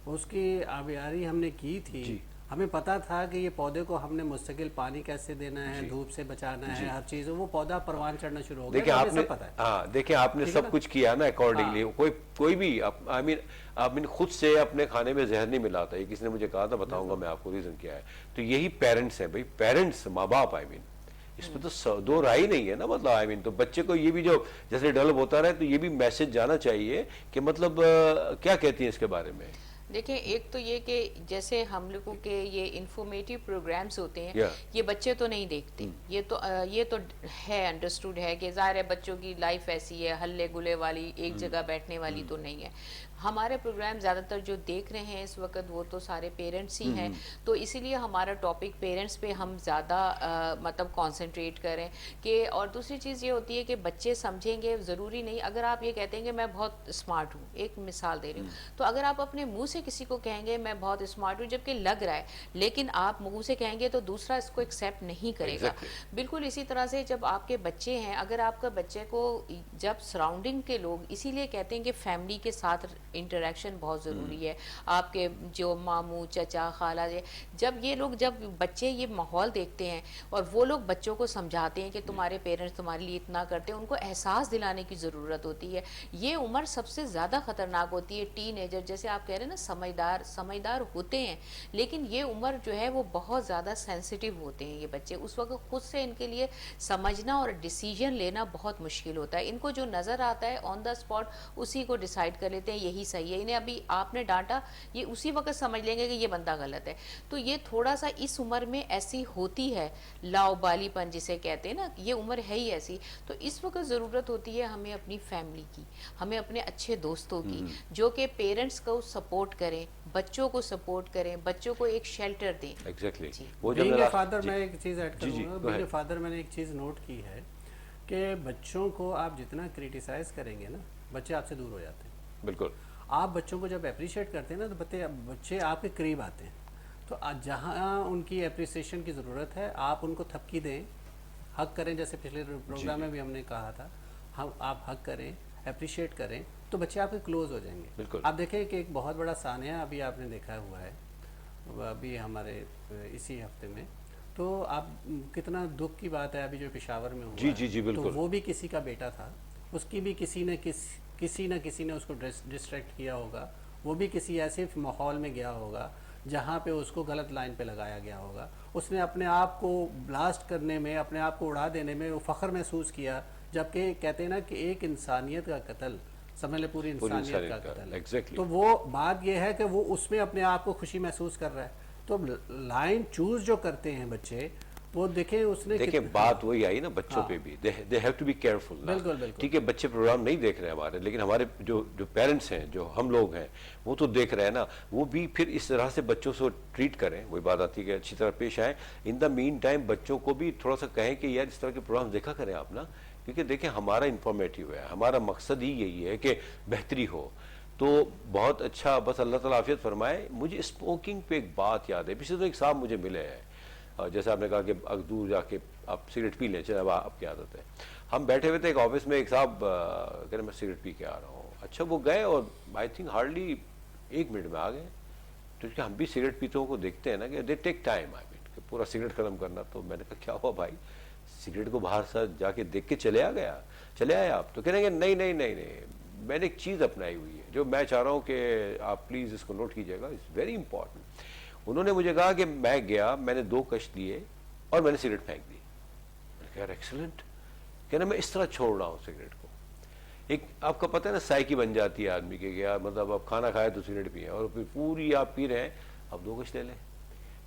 उसकी आबियारी हमने की थी जी। हमें पता था कि ये पौधे को हमने मुस्तकिल पानी कैसे देना है, धूप से बचाना है, हर चीज, वो पौधा परवान चढ़ना शुरू हो गया। देखिए तो हमें आपने, सब पता है। हाँ देखिए आपने सब कुछ किया ना अकॉर्डिंगली। कोई भी आई मीन खुद से अपने खाने में जहर नहीं मिलाता, ये किसी ने मुझे कहा था, बताऊंगा मैं आपको रीजन क्या है। तो यही पेरेंट्स हैं भाई, पेरेंट्स माँ बाप, आई मीन इसमें तो दो राय नहीं है ना, मतलब आई मीन तो बच्चे को ये भी जो जैसे डेवलप होता रहे तो ये भी मैसेज जाना चाहिए कि मतलब क्या कहती हैं इसके बारे में। देखिए, एक तो ये कि जैसे हम लोगों के ये इंफॉर्मेटिव प्रोग्राम्स होते हैं, Yeah. ये बच्चे तो नहीं देखते। ये तो है, अंडरस्टूड है कि ज़ाहिर है बच्चों की लाइफ ऐसी है, हल्ले गुले वाली, एक जगह बैठने वाली तो नहीं है। हमारे प्रोग्राम ज़्यादातर जो देख रहे हैं इस वक्त वो तो सारे पेरेंट्स ही हैं, तो इसीलिए हमारा टॉपिक पेरेंट्स पे हम ज़्यादा मतलब कंसंट्रेट करें कि, और दूसरी चीज़ ये होती है कि बच्चे समझेंगे, ज़रूरी नहीं अगर आप ये कहते हैं कि मैं बहुत स्मार्ट हूँ, एक मिसाल दे रही हूँ, तो अगर आप अपने मुंह से किसी को कहेंगे मैं बहुत स्मार्ट हूँ जबकि लग रहा है, लेकिन आप मुंह से कहेंगे तो दूसरा इसको एक्सेप्ट नहीं करेगा। बिल्कुल इसी तरह से जब आपके बच्चे हैं, अगर आपका बच्चे को जब सराउंडिंग के लोग, इसीलिए कहते हैं कि फैमिली के साथ इंटरेक्शन बहुत ज़रूरी है, आपके जो मामू चचा खाला, जब बच्चे ये माहौल देखते हैं और वो लोग बच्चों को समझाते हैं कि तुम्हारे पेरेंट्स तुम्हारे लिए इतना करते हैं, उनको एहसास दिलाने की ज़रूरत होती है। ये उम्र सबसे ज़्यादा ख़तरनाक होती है, टीनेजर, जैसे आप कह रहे हैं ना, समझदार होते हैं, लेकिन ये उम्र जो है वो बहुत ज़्यादा सेंसिटिव होते हैं ये बच्चे। उस वक्त खुद से इनके लिए समझना और डिसीजन लेना बहुत मुश्किल होता है। इनको जो नज़र आता है ऑन द स्पॉट उसी को डिसाइड कर लेते हैं, यही सही है। इन्हें अभी आपने डांटा, ये उसी वक्त समझ लेंगे कि ये बंदा गलत है। तो ये थोड़ा सा इस उम्र में ऐसी होती है, लाउबालीपन जिसे कहते हैं ना, ये उम्र है ही ऐसी। तो इस वक्त ज़रूरत होती है हमें अपनी फैमिली की, हमें अपने अच्छे दोस्तों की, जो कि पेरेंट्स को सपोर्ट करें, बच्चों को सपोर्ट करें, बच्चों को एक शेल्टर दें। एग्जैक्टली। वो जो मेरा फादर, मैं एक चीज़ ऐड करूँगा, मेरे फादर, मैंने एक चीज़ नोट की है कि बच्चों को आप जितना क्रिटिसाइज करेंगे ना, बच्चे आपसे दूर हो जाते हैं। बिल्कुल। आप बच्चों को जब अप्रिशिएट करते हैं ना, तो बच्चे आपके करीब आते हैं। तो जहाँ उनकी अप्रिसिएशन की ज़रूरत है, आप उनको थपकी दें, हक करें, जैसे पिछले प्रोग्राम में भी हमने कहा था, आप हक करें, अप्रिशिएट करें, तो बच्चे आपके क्लोज हो जाएंगे। आप देखें कि एक बहुत बड़ा सानिया अभी आपने देखा हुआ है, अभी हमारे इसी हफ्ते में, तो आप कितना दुख की बात है, अभी जो पेशावर में हुआ, जी बिल्कुल। तो वो भी किसी का बेटा था, उसकी भी किसी न किसी ने उसको डिस्ट्रैक्ट किया होगा, वो भी किसी ऐसे माहौल में गया होगा जहाँ पे उसको गलत लाइन पे लगाया गया होगा। उसने अपने आप को ब्लास्ट करने में, अपने आप को उड़ा देने में वो फ़ख्र महसूस किया, जबकि कहते हैं ना कि एक इंसानियत का कत्ल, समझ ले पूरी इंसानियत का कत्ल। exactly. तो वो बात ये है कि वो उसमें अपने आप को खुशी महसूस कर रहा है। तो लाइन चूज जो करते हैं बच्चे, वो देखें उसने, देखिए बात वही आई ना बच्चों पे भी, they have to be careful. बिल्कुल। ठीक है, बच्चे प्रोग्राम नहीं देख रहे हैं हमारे, लेकिन हमारे जो पेरेंट्स हैं, जो हम लोग हैं, वो तो देख रहे हैं ना, वो भी फिर इस तरह से बच्चों से ट्रीट करें। वही बात आती है कि अच्छी तरह पेश आए। इन द मीन टाइम बच्चों को भी थोड़ा सा कहें कि यार इस तरह के प्रोग्राम देखा करें आप ना, क्योंकि देखिए हमारा इंफॉर्मेटिव है, हमारा मकसद ही यही है कि बेहतरी हो। तो बहुत अच्छा, बस अल्लाह ताला आफियत फरमाए। मुझे स्मोकिंग पे एक बात याद है, पिछले तो एक साहब मुझे मिले हैं, जैसे आपने कहा कि दूर जाके आप सिगरेट पी लें, चले अब आपकी आदत है। हम बैठे हुए थे एक ऑफिस में, एक साहब कह रहे मैं सिगरेट पी के आ रहा हूँ। अच्छा, वो गए और आई थिंक हार्डली 1 मिनट में आ गए। तो हम भी सिगरेट पीतों को देखते हैं ना कि they take time, I mean कि पूरा सिगरेट खत्म करना। तो मैंने कहा क्या हुआ भाई, सिगरेट को बाहर से जाके देख के चले आए आप? तो कह रहे हैं नहीं, मैंने एक चीज़ अपनाई हुई है जो मैं चाह रहा हूँ कि आप प्लीज़ इसको नोट कीजिएगा, इट्स वेरी इंपॉर्टेंट। उन्होंने मुझे कहा कि मैं गया, मैंने 2 कश लिए और मैंने सिगरेट फेंक दी। मैंने कहा एक्सीलेंट। कहना मैं इस तरह छोड़ रहा हूँ सिगरेट को। एक आपका पता है ना साइकी बन जाती है आदमी के, क्या मतलब आप खाना खाए तो सिगरेट पिए और फिर पूरी आप पी रहे हैं, अब 2 कश ले लें।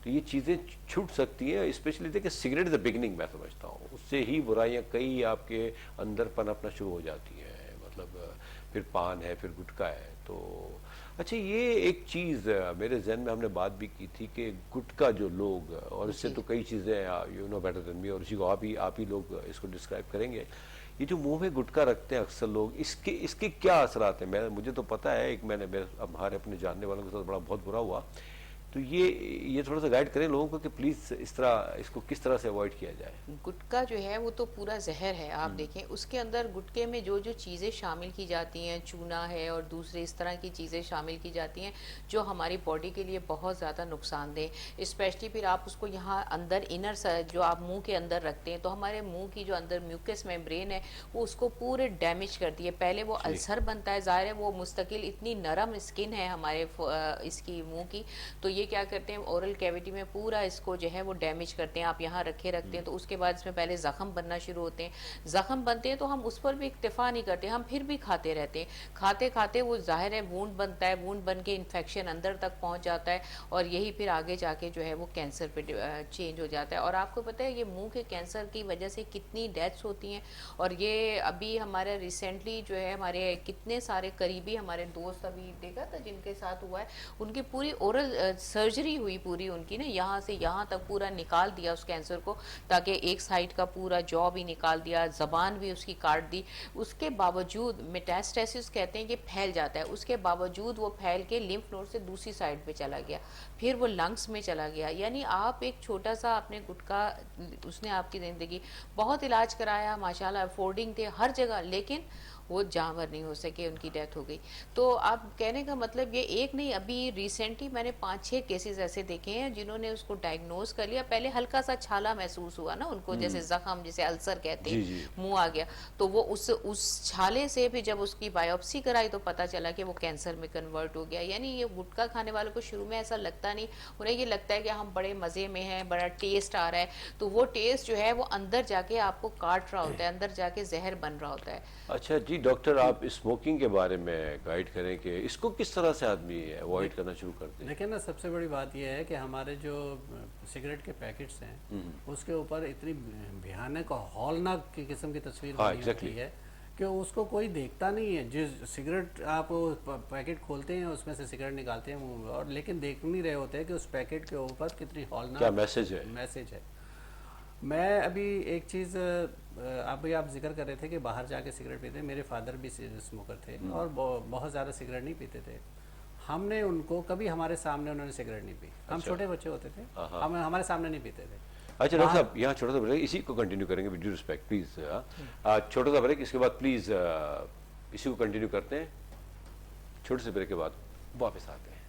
तो ये चीज़ें छूट सकती हैं, स्पेशली देखिए सिगरेट द बिगनिंग, मैं समझता हूँ उससे ही बुराइयाँ कई आपके अंदर पनपना शुरू हो जाती हैं। मतलब फिर पान है, फिर गुटखा है। तो अच्छा, ये एक चीज़ मेरे जहन में हमने बात भी की थी कि गुटखा जो लोग, और इससे तो कई चीज़ें you know better than me, और इसी को आप ही लोग इसको डिस्क्राइब करेंगे। ये जो मुंह में गुटखा रखते हैं अक्सर लोग, इसके क्या असरात हैं? मुझे तो पता है, एक हमारे अपने जानने वालों के साथ बहुत बुरा हुआ तो ये थोड़ा सा गाइड करें लोगों को कि प्लीज इसको किस तरह से अवॉइड किया जाए। गुटखा जो है वो तो पूरा जहर है। आप देखें उसके अंदर गुटखे में जो जो चीज़ें शामिल की जाती हैं, चूना है और दूसरे इस तरह की चीज़ें शामिल की जाती हैं जो हमारी बॉडी के लिए बहुत ज़्यादा नुकसानदेह। स्पेशली फिर आप उसको यहाँ अंदर जो आप मुंह के अंदर रखते हैं तो हमारे मुंह की जो अंदर म्यूकस मेम्ब्रेन है वो उसको पूरे डैमेज करती है। पहले वो अल्सर बनता है, जाहिर है वो मुस्तकिल, इतनी नरम स्किन है हमारे इसकी मुंह की, तो ये क्या करते हैं ओरल कैविटी में पूरा इसको जो है वो डैमेज करते हैं। आप यहाँ रखते हैं तो उसके बाद इसमें पहले जख्म बनना शुरू होते हैं। जख्म बनते हैं तो हम उस पर भी इक्तफा नहीं करते, हम फिर भी खाते रहते हैं। खाते खाते वो जाहिर है वूंड बनता है, वूंड बन के इन्फेक्शन अंदर तक पहुँच जाता है और यही फिर आगे जाके जो है वो कैंसर पे चेंज हो जाता है। और आपको पता है ये मुंह के कैंसर की वजह से कितनी डेथ्स होती हैं। और ये अभी हमारे रिसेंटली जो है हमारे कितने सारे करीबी हमारे दोस्त अभी देखा था जिनके साथ हुआ है, उनकी पूरी ओरल सर्जरी हुई पूरी उनकी ना, यहाँ से यहाँ तक पूरा निकाल दिया उस कैंसर को, ताकि एक साइड का पूरा जॉ भी निकाल दिया, ज़बान भी उसकी काट दी। उसके बावजूद मेटास्टेसिस कहते हैं कि फैल जाता है, उसके बावजूद वो फैल के लिम्फ नोड से दूसरी साइड पे चला गया, फिर वो लंग्स में चला गया। यानी आप एक छोटा सा आपने गुटखा, उसने आपकी ज़िंदगी, बहुत इलाज कराया माशाल्लाह, अफोर्डिंग थे हर जगह, लेकिन वो जानवर नहीं हो सके, उनकी डेथ हो गई। तो आप कहने का मतलब ये एक नहीं, अभी रिसेंटली मैंने 5-6 केसेस ऐसे देखे हैं जिन्होंने उसको डायग्नोज कर लिया। पहले हल्का सा छाला महसूस हुआ ना उनको, जैसे जख्म, जैसे अल्सर कहते हैं, मुंह आ गया, तो वो उस छाले से भी जब उसकी बायोप्सी कराई तो पता चला कि वो कैंसर में कन्वर्ट हो गया। यानी ये गुटखा खाने वालों को शुरू में ऐसा लगता नहीं, उन्हें ये लगता है कि हम बड़े मज़े में हैं, बड़ा टेस्ट आ रहा है, तो वो टेस्ट जो है वो अंदर जाके आपको काट रहा होता है, अंदर जाके जहर बन रहा होता है। अच्छा जी डॉक्टर, आप स्मोकिंग के बारे में गाइड करें कि इसको किस तरह से आदमी अवॉइड करना शुरू करते हैं। देखिए ना, सबसे बड़ी बात यह है कि हमारे जो सिगरेट के पैकेट्स हैं उसके ऊपर इतनी भयानक और हौलनाक किस्म की तस्वीर बनी होती है कि उसको कोई देखता नहीं है। जिस सिगरेट आप पैकेट खोलते हैं उसमें से सिगरेट निकालते हैं मुंह में, और लेकिन देख नहीं रहे होते हैं कि उस पैकेट के ऊपर कितनी हौलनाक क्या मैसेज है। मैं अभी एक चीज़ आप जिक्र कर रहे थे कि बाहर जाके सिगरेट पीते हैं। मेरे फादर भी स्मोकर थे और बहुत ज़्यादा सिगरेट नहीं पीते थे। हमने उनको कभी हमारे सामने उन्होंने सिगरेट नहीं पी। हम छोटे बच्चे होते थे, हम हमारे सामने नहीं पीते थे। अच्छा डॉक्टर साहब, यहाँ छोटा सा ब्रेक, इसी को कंटिन्यू करेंगे विद ड्यू रिस्पेक्ट प्लीज। छोटा सा ब्रेक, इसके बाद प्लीज इसी को कंटिन्यू करते हैं। छोटे से ब्रेक के बाद वापस आते हैं।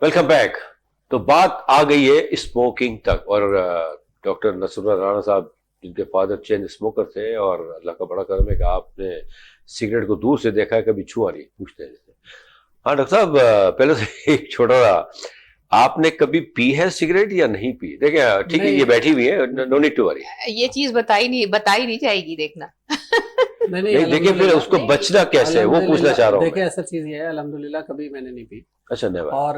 Welcome back. तो बात आ गई है स्मोकिंग तक, और डॉक्टर नसरुल्लाह राणा साहब जिनके फादर चेन स्मोकर थे, और अल्लाह का बड़ा करम है कि आपने सिगरेट को दूर से देखा है, कभी छुआ नहीं, पूछते हैं। हाँ डॉक्टर साहब, पहले से एक छोटा सा, आपने कभी पी है सिगरेट या नहीं पी? देखिए ठीक है, ये बैठी हुई है, नो नीड टू वरी। ये चीज बताई नहीं जाएगी, देखना। नहीं देखिए, फिर उसको बचना कैसे है वो पूछना चाह रहा हूँ। देखिए असल चीज ये है, अल्हम्दुलिल्लाह कभी मैंने नहीं पी। अच्छा नेवर। और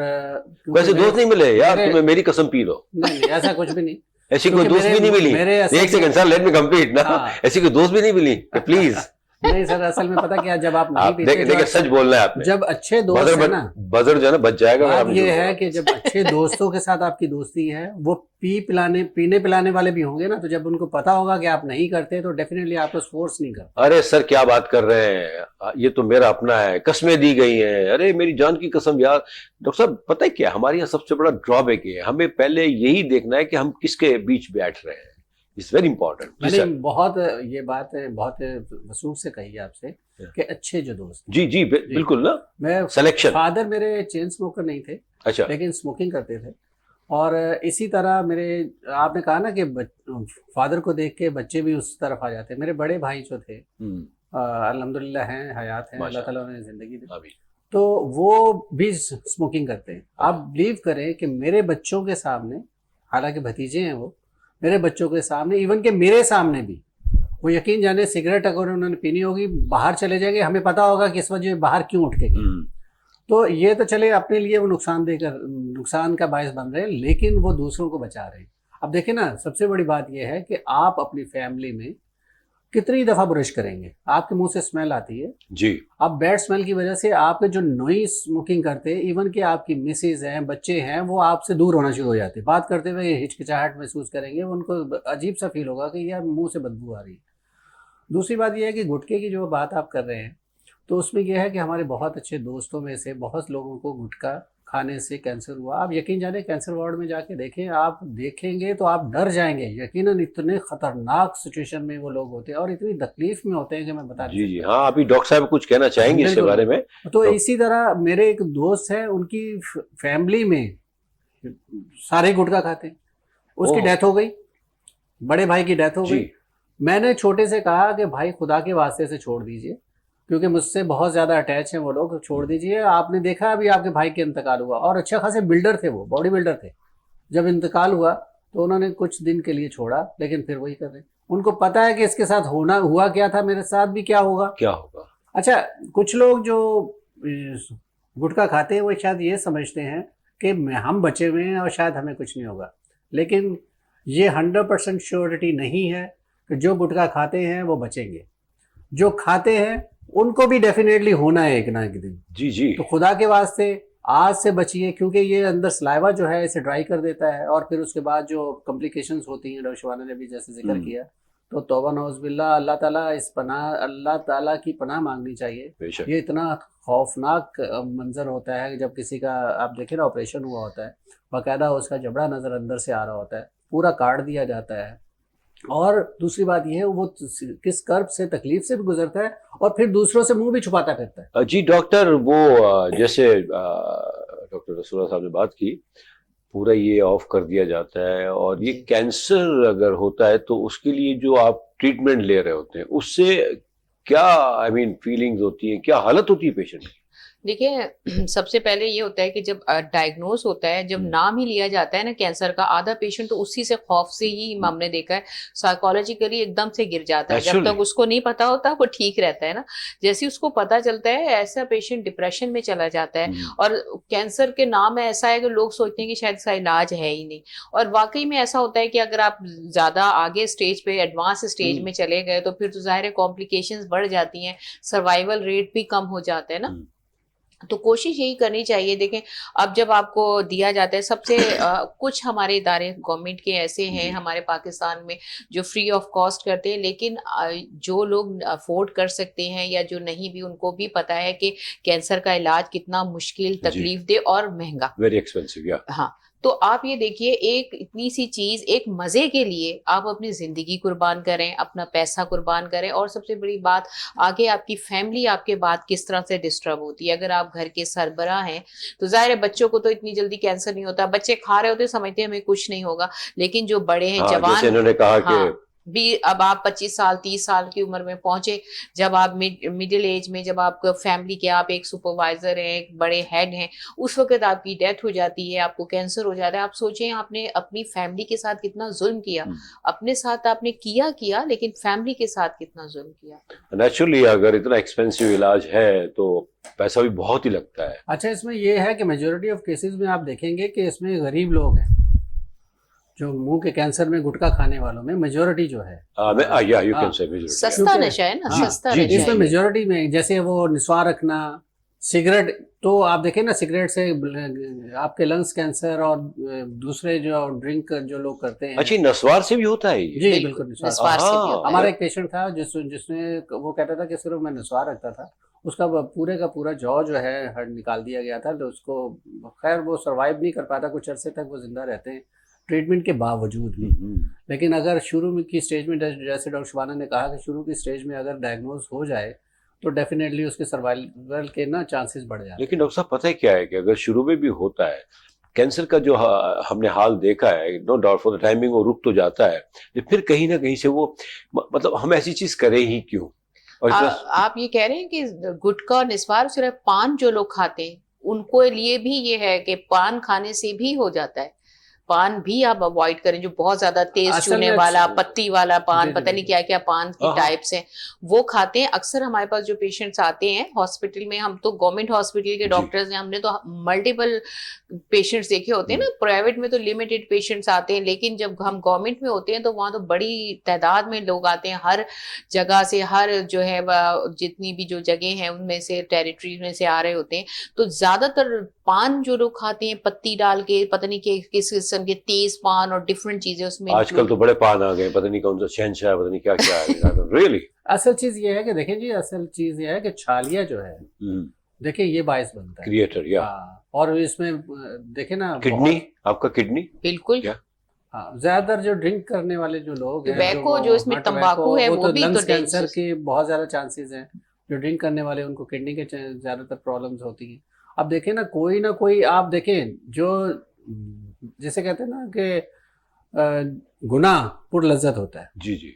वैसे दोस्त नहीं मिले यार तुम्हें? मेरी कसम पी लो। नहीं ऐसा कुछ भी नहीं, ऐसी कोई दोस्त भी नहीं मिली? एक second sir, let me complete ना। ऐसी कोई दोस्त भी नहीं मिली प्लीज? नहीं सर, असल में पता क्या, जब आप नहीं पीते, देखिए सच बोलना है आपने। जब अच्छे दोस्त है ना, बजर जो है ना बच जाएगा। बात ये है कि जब अच्छे दोस्तों के साथ आपकी दोस्ती है, वो पीने पिलाने वाले भी होंगे ना, तो जब उनको पता होगा कि आप नहीं करते तो डेफिनेटली आप उस फोर्स नहीं करते। अरे सर क्या बात कर रहे हैं, ये तो मेरा अपना है, कसमें दी गई हैं। अरे मेरी जान की कसम यार। डॉक्टर साहब पता है क्या, हमारे यहाँ सबसे बड़ा ड्रॉबैक है, हमें पहले यही देखना है कि हम किसके बीच बैठ रहे हैं। It's very important. मैंने बहुत ये बात बहुत वसूख से कही है आपसे कि अच्छे जो दोस्त। जी बिल्कुल ना, मैं सिलेक्शन। फादर मेरे चेन स्मोकर नहीं थे, अच्छा, लेकिन स्मोकिंग करते थे। और इसी तरह मेरे, आपने कहा ना कि फादर को देख के बच्चे भी उस तरफ आ जाते। मेरे बड़े भाई जो थे अल्हम्दुलिल्लाह हैं, हयात हैं, अल्लाह ताला उन्हें जिंदगी दे, तो वो भी स्मोकिंग करते हैं। आप बिलीव करें कि मेरे बच्चों के सामने, हालांकि भतीजे हैं वो, मेरे बच्चों के सामने, इवन के मेरे सामने भी, वो यकीन जाने सिगरेट अगर उन्होंने पीनी होगी बाहर चले जाएंगे, हमें पता होगा कि इस वजह बाहर क्यों उठ के गए। तो ये तो चले अपने लिए वो नुकसान का बायस बन रहे हैं, लेकिन वो दूसरों को बचा रहे हैं। अब देखिए ना, सबसे बड़ी बात ये है कि आप अपनी फैमिली में कितनी दफ़ा ब्रश करेंगे, आपके मुंह से स्मेल आती है जी। अब बैड स्मेल की वजह से आपके जो नॉइज स्मोकिंग करते हैं, इवन कि आपकी मिसेज हैं, बच्चे हैं, वो आपसे दूर होना शुरू हो जाते हैं। बात करते हुए हिचकिचाहट महसूस करेंगे, उनको अजीब सा फील होगा कि यार मुंह से बदबू आ रही है। दूसरी बात यह है कि गुटखे की जो बात आप कर रहे हैं, तो उसमें यह है कि हमारे बहुत अच्छे दोस्तों में से बहुत लोगों को गुटखा खाने से कैंसर हुआ। आप यकीन जाने कैंसर वार्ड में जाके देखें, आप देखेंगे तो आप डर जाएंगे। यकीनन इतने खतरनाक सिचुएशन में वो लोग होते हैं और इतनी तकलीफ में होते हैं कि मैं बता नहीं जी जी, हाँ, अभी डॉक्टर साहब कुछ कहना चाहेंगे इसके बिल्कुल। बारे में? तो इसी तरह मेरे एक दोस्त है, उनकी फैमिली में सारे गुटखा खाते हैं, उसकी ओह। डेथ हो गई, बड़े भाई की डेथ हो गई। जी। मैंने छोटे से कहा कि भाई खुदा के वास्ते से छोड़ दीजिए, क्योंकि मुझसे बहुत ज़्यादा अटैच हैं वो लोग, छोड़ दीजिए। आपने देखा अभी आपके भाई के इंतकाल हुआ, और अच्छे खासे बिल्डर थे, वो बॉडी बिल्डर थे। जब इंतकाल हुआ तो उन्होंने कुछ दिन के लिए छोड़ा, लेकिन फिर वही कर रहे। उनको पता है कि इसके साथ हुआ क्या था, मेरे साथ भी क्या होगा। क्या होगा? अच्छा, कुछ लोग जो गुटखा खाते हैं वो शायद ये समझते हैं कि हम बचे हुए हैं और शायद हमें कुछ नहीं होगा, लेकिन ये 100% श्योरिटी नहीं है कि जो गुटखा खाते हैं वो बचेंगे। जो खाते हैं उनको भी डेफिनेटली होना है एक ना एक दिन। जी जी। तो खुदा के वास्ते आज से बचिए, क्योंकि ये अंदर सलाइवा जो है इसे ड्राई कर देता है, और फिर उसके बाद जो कॉम्प्लिकेशंस होती हैं, डॉक्टर शिवाना ने भी जैसे जिक्र किया, तो तौबा नौज़बिल्लाह, अल्लाह ताला की पनाह मांगनी चाहिए। बेशक। ये इतना खौफनाक मंजर होता है कि जब किसी का आप देखें ना ऑपरेशन हुआ होता है, बाकायदा उसका जबड़ा नज़र अंदर से आ रहा होता है, पूरा काट दिया जाता है। और दूसरी बात यह है वो किस कर्ब से, तकलीफ से भी गुजरता है, और फिर दूसरों से मुंह भी छुपाता फिरता है। जी डॉक्टर, वो जैसे डॉक्टर रसूला साहब ने बात की, पूरा ये ऑफ कर दिया जाता है, और ये कैंसर अगर होता है तो उसके लिए जो आप ट्रीटमेंट ले रहे होते हैं, उससे क्या फीलिंग्स होती हैं, क्या हालत होती है पेशेंट की? देखिए, सबसे पहले ये होता है कि जब डायग्नोस होता है, जब नाम ही लिया जाता है ना कैंसर का, आधा पेशेंट तो उसी से खौफ से ही हमने देखा है साइकोलॉजिकली एकदम से गिर जाता है। जब तक उसको नहीं पता होता वो ठीक रहता है ना, जैसे उसको पता चलता है ऐसा पेशेंट डिप्रेशन में चला जाता है। और कैंसर के नाम ऐसा है कि लोग सोचते हैं कि शायद इसका इलाज है ही नहीं, और वाकई में ऐसा होता है कि अगर आप ज्यादा आगे स्टेज पे, एडवांस स्टेज में चले गए तो फिर तो जाहिर है कॉम्प्लिकेशंस बढ़ जाती हैं, सर्वाइवल रेट भी कम हो जाता है ना। तो कोशिश यही करनी चाहिए। देखें, अब जब आपको दिया जाता है सबसे कुछ हमारे इदारे गवर्नमेंट के ऐसे हैं हमारे पाकिस्तान में जो फ्री ऑफ कॉस्ट करते हैं, लेकिन जो लोग अफोर्ड कर सकते हैं या जो नहीं भी, उनको भी पता है कि कैंसर का इलाज कितना मुश्किल, तकलीफ दे और महंगा, वेरी एक्सपेंसिव। या हाँ, तो आप ये देखिए, एक इतनी सी चीज, एक मजे के लिए आप अपनी जिंदगी कुर्बान करें, अपना पैसा कुर्बान करें, और सबसे बड़ी बात, आगे आपकी फैमिली आपके बाद किस तरह से डिस्टर्ब होती है। अगर आप घर के सरबराह हैं तो जाहिर है बच्चों को तो इतनी जल्दी कैंसर नहीं होता, बच्चे खा रहे होते समझते हैं हमें कुछ नहीं होगा, लेकिन जो बड़े हैं, जवान, जैसे इन्होंने कहा कि भी, अब आप 25 साल 30 साल की उम्र में पहुंचे, जब आप मिडिल एज में, जब आप फैमिली के, आप एक सुपरवाइजर हैं, एक बड़े हेड हैं, उस वक्त आपकी डेथ हो जाती है, आपको कैंसर हो जाता है। आप सोचें आपने अपनी फैमिली के साथ कितना जुल्म किया, अपने साथ आपने किया, लेकिन फैमिली के साथ कितना जुल्म किया। नेचुरली अगर इतना एक्सपेंसिव इलाज है तो पैसा भी बहुत ही लगता है। अच्छा, इसमें यह है कि मेजोरिटी ऑफ केसेस में आप देखेंगे कि इसमें गरीब लोग हैं, जो मुंह के कैंसर में गुटखा खाने वालों में मेजोरिटी जो है, सस्ता नशा है ना, सस्ता नशा। इसमें मेजोरिटी में जैसे वो निस्वार रखना, सिगरेट, तो आप देखें ना, सिगरेट से आपके लंग्स कैंसर, और दूसरे जो ड्रिंक जो लोग करते हैं। अच्छा, नस्वार से भी होता है ये? जी बिल्कुल, निस्वार से भी होता है। हमारा एक पेशेंट था जिसने वो कहता था कि सिर्फ मैं निस्वार रखता था, उसका पूरे का पूरा जॉ जो है हड निकाल दिया गया था, तो उसको खैर वो सर्वाइव नहीं कर पाता, कुछ अरसे तक वो जिंदा रहते हैं ट्रीटमेंट के बावजूद भी। लेकिन अगर शुरू में की स्टेज में, जैसे डॉक्टर शिवाना ने कहा कि शुरू की स्टेज में अगर डायग्नोज हो जाए तो डेफिनेटली उसके सर्वाइवल के ना चांसेस बढ़ जाते हैं। लेकिन डॉक्टर साहब, पता है क्या है कि अगर शुरू में भी होता है कैंसर का, जो हमने हाल देखा है, no doubt for the timing वो रुक तो जाता है, फिर कहीं ना कहीं से वो, मतलब हम ऐसी चीज करें ही क्यों। और आप ये कह रहे हैं कि गुटखा, निस्वार, सिर्फ पान जो लोग खाते हैं उनको लिए भी ये है कि पान खाने से भी हो जाता है, पान भी आप अवॉइड करें, जो बहुत ज्यादा तेज असल चूने में वाला, पत्ती वाला पान, जी, जी, पता नहीं बिल्कुल। क्या क्या पान की हाँ, हाँ। टाइप्स हैं, वो खाते हैं। अक्सर हमारे पास जो पेशेंट्स आते हैं हॉस्पिटल में, हम तो गवर्नमेंट हॉस्पिटल के जी। डॉक्टर्स हैं, हमने तो मल्टीपल पेशेंट्स देखे होते हैं ना। प्राइवेट में तो लिमिटेड पेशेंट्स आते हैं, लेकिन जब हम गवर्नमेंट में होते हैं तो वहां तो बड़ी तादाद में लोग आते हैं, हर जगह से, हर जो है जितनी भी जो जगह है उनमें से, टेरिटरी में से आ रहे होते हैं। तो ज्यादातर पान जो लोग खाते हैं पत्ती डाल के, पता नहीं किस किस्म के तेज पान और डिफरेंट चीजें उसमें आजकल तो include- बड़े पान आ गए, पता नहीं कौन सा शहनशाह है, पता नहीं क्या क्या है। रियली असल चीज ये है कि देखें जी, असल चीज ये है कि छालिया जो है, देखिए ये बायस बनता है। क्रिएटर या हाँ, और इसमें देखे ना किडनी, आपका किडनी बिल्कुल। क्या? हाँ, ज्यादातर जो ड्रिंक करने वाले जो लोग हैं, टबैको जो इसमें तंबाकू है, वो भी लंग्स तो कैंसर dangerous। के बहुत ज्यादा चांसेस हैं। जो ड्रिंक करने वाले उनको किडनी के ज्यादातर प्रॉब्लम्स होती हैं। अब देखें ना कोई आप देखें जो जैसे कहते हैं ना कि गुनाह पुरलज़्ज़त होता है। जी जी।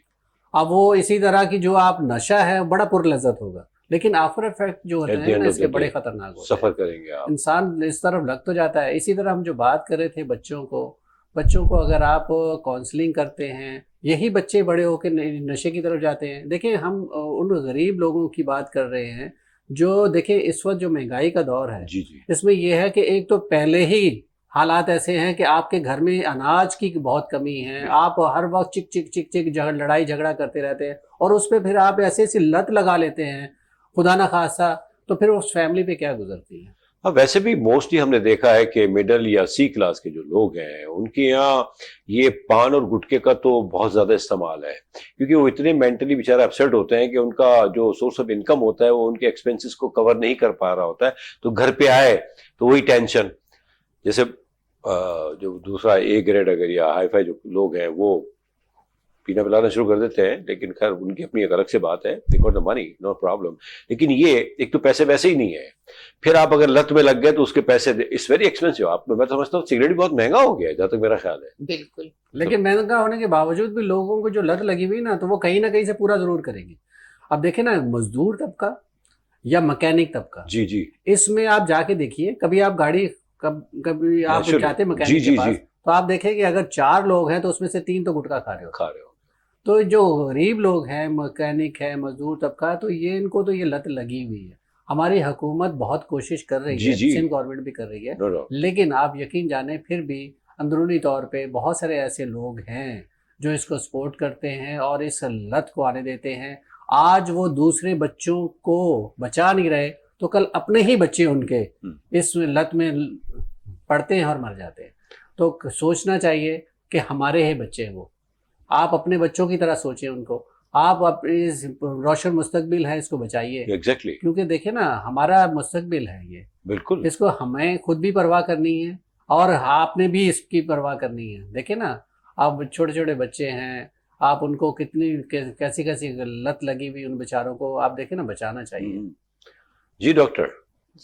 अब वो इसी तरह की जो आप नशा है बड़ा पुरलज़्ज़त होगा, लेकिन आफ्टर इफेक्ट जो होते At the हैं end ना of इसके the बड़े day, खतरनाक होते हैं। सफर करेंगे आप। इंसान इस तरफ लग तो जाता है। इसी तरह हम जो बात कर रहे थे बच्चों को अगर आप काउंसलिंग करते हैं, यही बच्चे बड़े होकर नशे की तरफ जाते हैं। देखिए हम उन गरीब लोगों की बात कर रहे हैं जो, देखिए इस वक्त जो महंगाई का दौर है, जी जी। इसमें यह है कि एक तो पहले ही हालात ऐसे हैं कि आपके घर में अनाज की बहुत कमी है, आप हर वक्त चिक चिक चिक चिक लड़ाई झगड़ा करते रहते हैं, और उस पर फिर आप ऐसे ऐसी लत लगा लेते हैं खुदा ना खासा, तो फिर उस फैमिली पे क्या गुजरती है। हाँ, वैसे भी मोस्टली हमने देखा है कि मिडिल या सी क्लास के जो लोग हैं उनके यहाँ ये पान और गुटखे का तो बहुत ज्यादा इस्तेमाल है, क्योंकि वो इतने मेंटली बेचारा अपसेट होते हैं कि उनका जो सोर्स ऑफ इनकम होता है वो उनके एक्सपेंसेस को कवर नहीं कर पा रहा होता है। तो घर पे आए तो वही टेंशन, जैसे जो दूसरा ए ग्रेड अगर या हाई फाई जो लोग हैं वो पीना पिलाना शुरू कर देते हैं, लेकिन खैर उनकी अपनी एक अलग से बात है, they got the money, no problem. लेकिन ये एक तो पैसे वैसे ही नहीं है, फिर आप अगर लत में लग गए तो उसके पैसे इट्स वेरी एक्सपेंसिव। आप, मैं समझता हूँ सिगरेट भी बहुत महंगा हो गया है जहाँ तक मेरा ख्याल है। बिल्कुल। लेकिन महंगा होने के बावजूद भी लोगों को जो लत लगी हुई ना, तो वो कहीं ना कहीं से पूरा जरूर करेंगे। अब देखें ना, मजदूर तबका या मैकेनिक तबका, जी जी। इसमें आप जाके देखिए, कभी आप गाड़ी कभी आप Naturally। जाते जी मैकेनिक जी के पास, जी। तो आप देखें कि अगर 4 लोग हैं तो उसमें से 3 तो गुटखा खा रहे हो। खा रहे हो। तो जो गरीब लोग हैं, मैकेनिक है, मजदूर तबका, तो ये इनको तो ये लत लगी हुई है। हमारी हुकूमत बहुत कोशिश कर रही जी है, जी। सिंध गवर्नमेंट भी कर रही है, नो नो। लेकिन आप यकीन जाने फिर भी अंदरूनी तौर पे बहुत सारे ऐसे लोग हैं जो इसको सपोर्ट करते हैं और इस लत को आने देते हैं। आज वो दूसरे बच्चों को बचा नहीं रहे तो कल अपने ही बच्चे उनके इस लत में पड़ते हैं और मर जाते हैं। तो सोचना चाहिए कि हमारे ही बच्चे हैं वो, आप अपने बच्चों की तरह सोचें उनको, आप अपनी रोशन मुस्तकबिल है, इसको बचाइए। एग्जैक्टली। क्योंकि देखिए ना, हमारा मुस्तकबिल है ये, बिल्कुल। इसको हमें खुद भी परवाह करनी है और आपने भी इसकी परवाह करनी है। देखिए ना, अब छोटे छोटे बच्चे हैं, आप उनको कितनी कैसी कैसी लत लगी हुई उन बेचारों को आप देखें ना, बचाना चाहिए। जी डॉक्टर,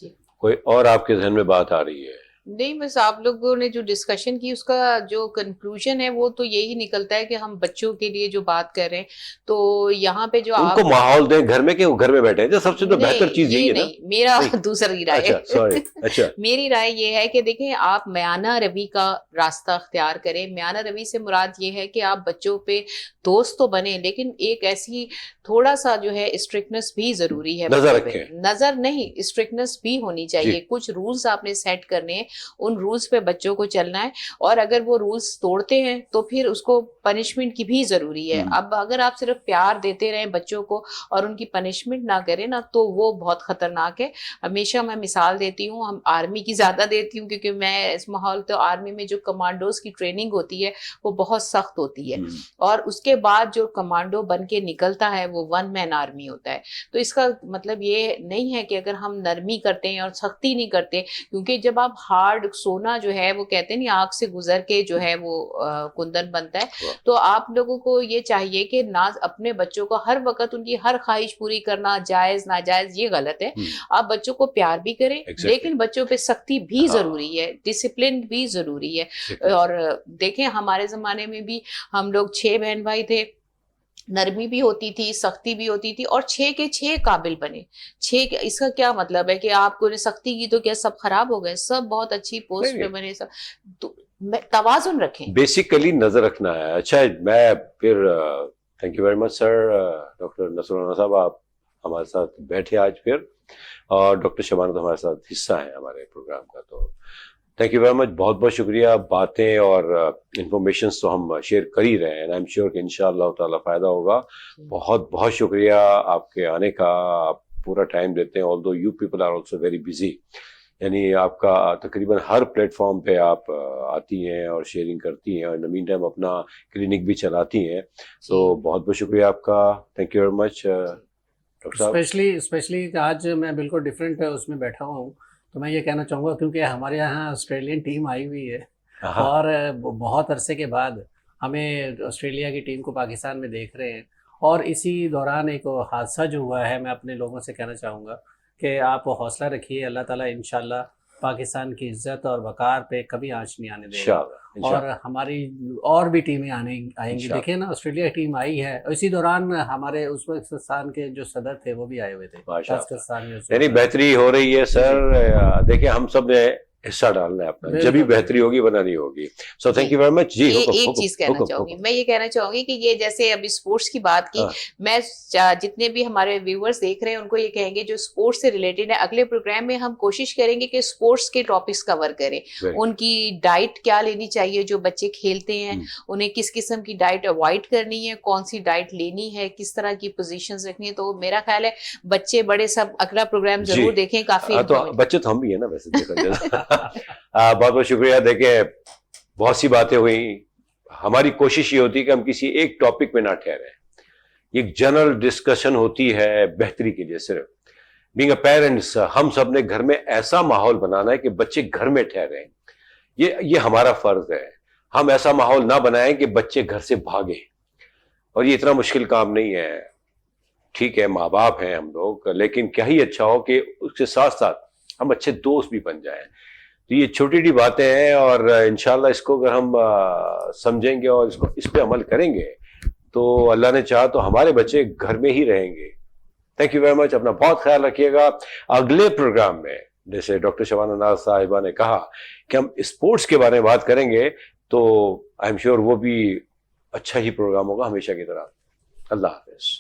जी। कोई और आपके ध्यान में बात आ रही है? नहीं, बस आप लोगों ने जो डिस्कशन की उसका जो कंक्लूजन है वो तो यही निकलता है कि हम बच्चों के लिए जो बात कर रहे हैं, तो यहाँ पे जो उनको आप माहौल दें घर में, कि वो घर में बैठे हैं, सबसे तो बेहतर चीज यही है ना। नहीं, मेरा नहीं। दूसरी राय अच्छा सॉरी। अच्छा। मेरी राय ये है कि देखें, आप म्याना रवि का रास्ता अख्तियार करें। म्याना रवि से मुराद ये है कि आप बच्चों पे दोस्त तो बने, लेकिन एक ऐसी थोड़ा सा जो है स्ट्रिक्टनेस भी जरूरी है। नजर बच्चों पे रखें। नजर नहीं, स्ट्रिक्टनेस भी होनी चाहिए। कुछ रूल्स आपने सेट करने हैं, उन रूल्स पे बच्चों को चलना है, और अगर वो रूल्स तोड़ते हैं तो फिर उसको पनिशमेंट की भी जरूरी है। अब अगर आप सिर्फ प्यार देते रहें बच्चों को और उनकी पनिशमेंट ना करें ना, तो वो बहुत खतरनाक है। हमेशा मैं मिसाल देती हूँ, हम आर्मी की ज्यादा देती हूँ, क्योंकि मैं इस माहौल, तो आर्मी में जो कमांडोज की ट्रेनिंग होती है वो बहुत सख्त होती है, और उसके बाद जो कमांडो बन के निकलता है वो 1 मैन आर्मी होता है। तो इसका मतलब ये नहीं है कि अगर हम नरमी करते हैं और सख्ती नहीं करते, क्योंकि जब आप हार्ड, सोना जो है वो कहते हैं ना आग से गुजर के जो है वो कुंदन बनता है। तो आप लोगों को ये चाहिए कि ना अपने बच्चों को हर वक्त उनकी हर ख्वाहिश पूरी करना जायज नाजायज ये गलत है। आप बच्चों को प्यार भी करें, लेकिन बच्चों पे सख्ती भी जरूरी है, डिसिप्लिन भी जरूरी है। और देखें, हमारे जमाने में भी हम लोग 6 बहन भाई थे, नरमी भी होती थी, सख्ती भी होती थी, और 6 के 6 काबिल बने। 6 इसका क्या मतलब है कि आपको ने सख्ती की तो क्या सब खराब हो गए? सब बहुत अच्छी पोस्ट पे बने सब। तो तवाजुन रखें। बेसिकली नजर रखना है। अच्छा, मैं फिर thank you very much sir. Doctor Nasrullah साहब, आप हमारे साथ बैठे आज फिर, और डॉक्टर शबाना तो हमारे साथ हिस्सा है हमारे प्रोग्राम का, तो थैंक यू वेरी मच, बहुत बहुत शुक्रिया। बातें और इंफॉर्मेशन तो हम शेयर कर ही रहे हैं, आई एम श्योर कि इंशाअल्लाह ताला फायदा होगा। बहुत बहुत शुक्रिया आपके आने का, आप पूरा टाइम देते हैं, although you people are also very busy, यानी आपका तकरीबन हर प्लेटफॉर्म पे आप आती हैं और शेयरिंग करती हैं, और इन द मीन टाइम अपना क्लिनिक भी चलाती हैं, तो बहुत बहुत शुक्रिया आपका। Thank you very much doctor साहब। स्पेशली आज मैं बिल्कुल डिफरेंट उसमें बैठा हूँ, तो मैं ये कहना चाहूँगा क्योंकि हमारे यहाँ ऑस्ट्रेलियन टीम आई हुई है हाँ, और बहुत अरसे के बाद हमें ऑस्ट्रेलिया की टीम को पाकिस्तान में देख रहे हैं, और इसी दौरान एक हादसा जो हुआ है, मैं अपने लोगों से कहना चाहूँगा कि आप हौसला रखिए, अल्लाह ताला इंशाल्लाह पाकिस्तान की इज्जत और वक़ार पे कभी आँच नहीं आने देगा। इंशाअल्लाह, और हमारी और भी टीमें आएंगी। इंशाअल्लाह। देखिए ना, ऑस्ट्रेलिया टीम आई है, इसी दौरान हमारे उज़्बेकिस्तान के जो सदर थे वो भी आए हुए थे, माशाअल्लाह, ताजिकिस्तान में। यानी बेहतरी हो रही है सर। देखिए, हम सब ने हिस्सा डालना है अपना, जब भी बेहतरी होगी वरना नहीं होगी। So thank you very much जी। एक चीज कहना चाहूंगी, मैं ये कहना चाहूंगी कि ये जैसे अभी स्पोर्ट्स की बात की, मैं जितने भी हमारे व्यूअर्स देख रहे हैं उनको ये कहेंगे जो स्पोर्ट्स से रिलेटेड है, अगले प्रोग्राम में हम कोशिश करेंगे कि स्पोर्ट्स के टॉपिक्स कवर करें। उनकी डाइट क्या लेनी चाहिए, जो बच्चे खेलते हैं उन्हें किस किस्म की डाइट अवॉइड करनी है, कौन सी डाइट लेनी है, किस तरह की पोजीशंस रखनी है। तो मेरा ख्याल है बच्चे बड़े सब अगला प्रोग्राम जरूर देखें, काफी तो बच्चे तो हम भी है ना वैसे देखा जाए। बहुत बहुत शुक्रिया। देखिए, बहुत सी बातें हुई, हमारी कोशिश ये होती है कि हम किसी एक टॉपिक पे ना ठहरे, एक जनरल डिस्कशन होती है बेहतरी के लिए। सिर्फ बीइंग अ पेरेंट्स, हम सब ने घर में ऐसा माहौल बनाना है कि बच्चे घर में ठहरे, ये हमारा फर्ज है। हम ऐसा माहौल ना बनाएं कि बच्चे घर से भागे, और ये इतना मुश्किल काम नहीं है। ठीक है, माँ बाप हैं हम लोग, लेकिन क्या ही अच्छा हो कि उसके साथ साथ हम अच्छे दोस्त भी बन जाएं। तो ये छोटी छोटी बातें हैं, और इंशाल्लाह इसको अगर हम समझेंगे और इसको इस पे अमल करेंगे तो अल्लाह ने चाहा तो हमारे बच्चे घर में ही रहेंगे। थैंक यू वेरी मच, अपना बहुत ख्याल रखिएगा। अगले प्रोग्राम में जैसे डॉक्टर शबाना नाज साहिबा ने कहा कि हम स्पोर्ट्स के बारे में बात करेंगे, तो आई एम श्योर वो भी अच्छा ही प्रोग्राम होगा हमेशा की तरह। अल्लाह हाफिज।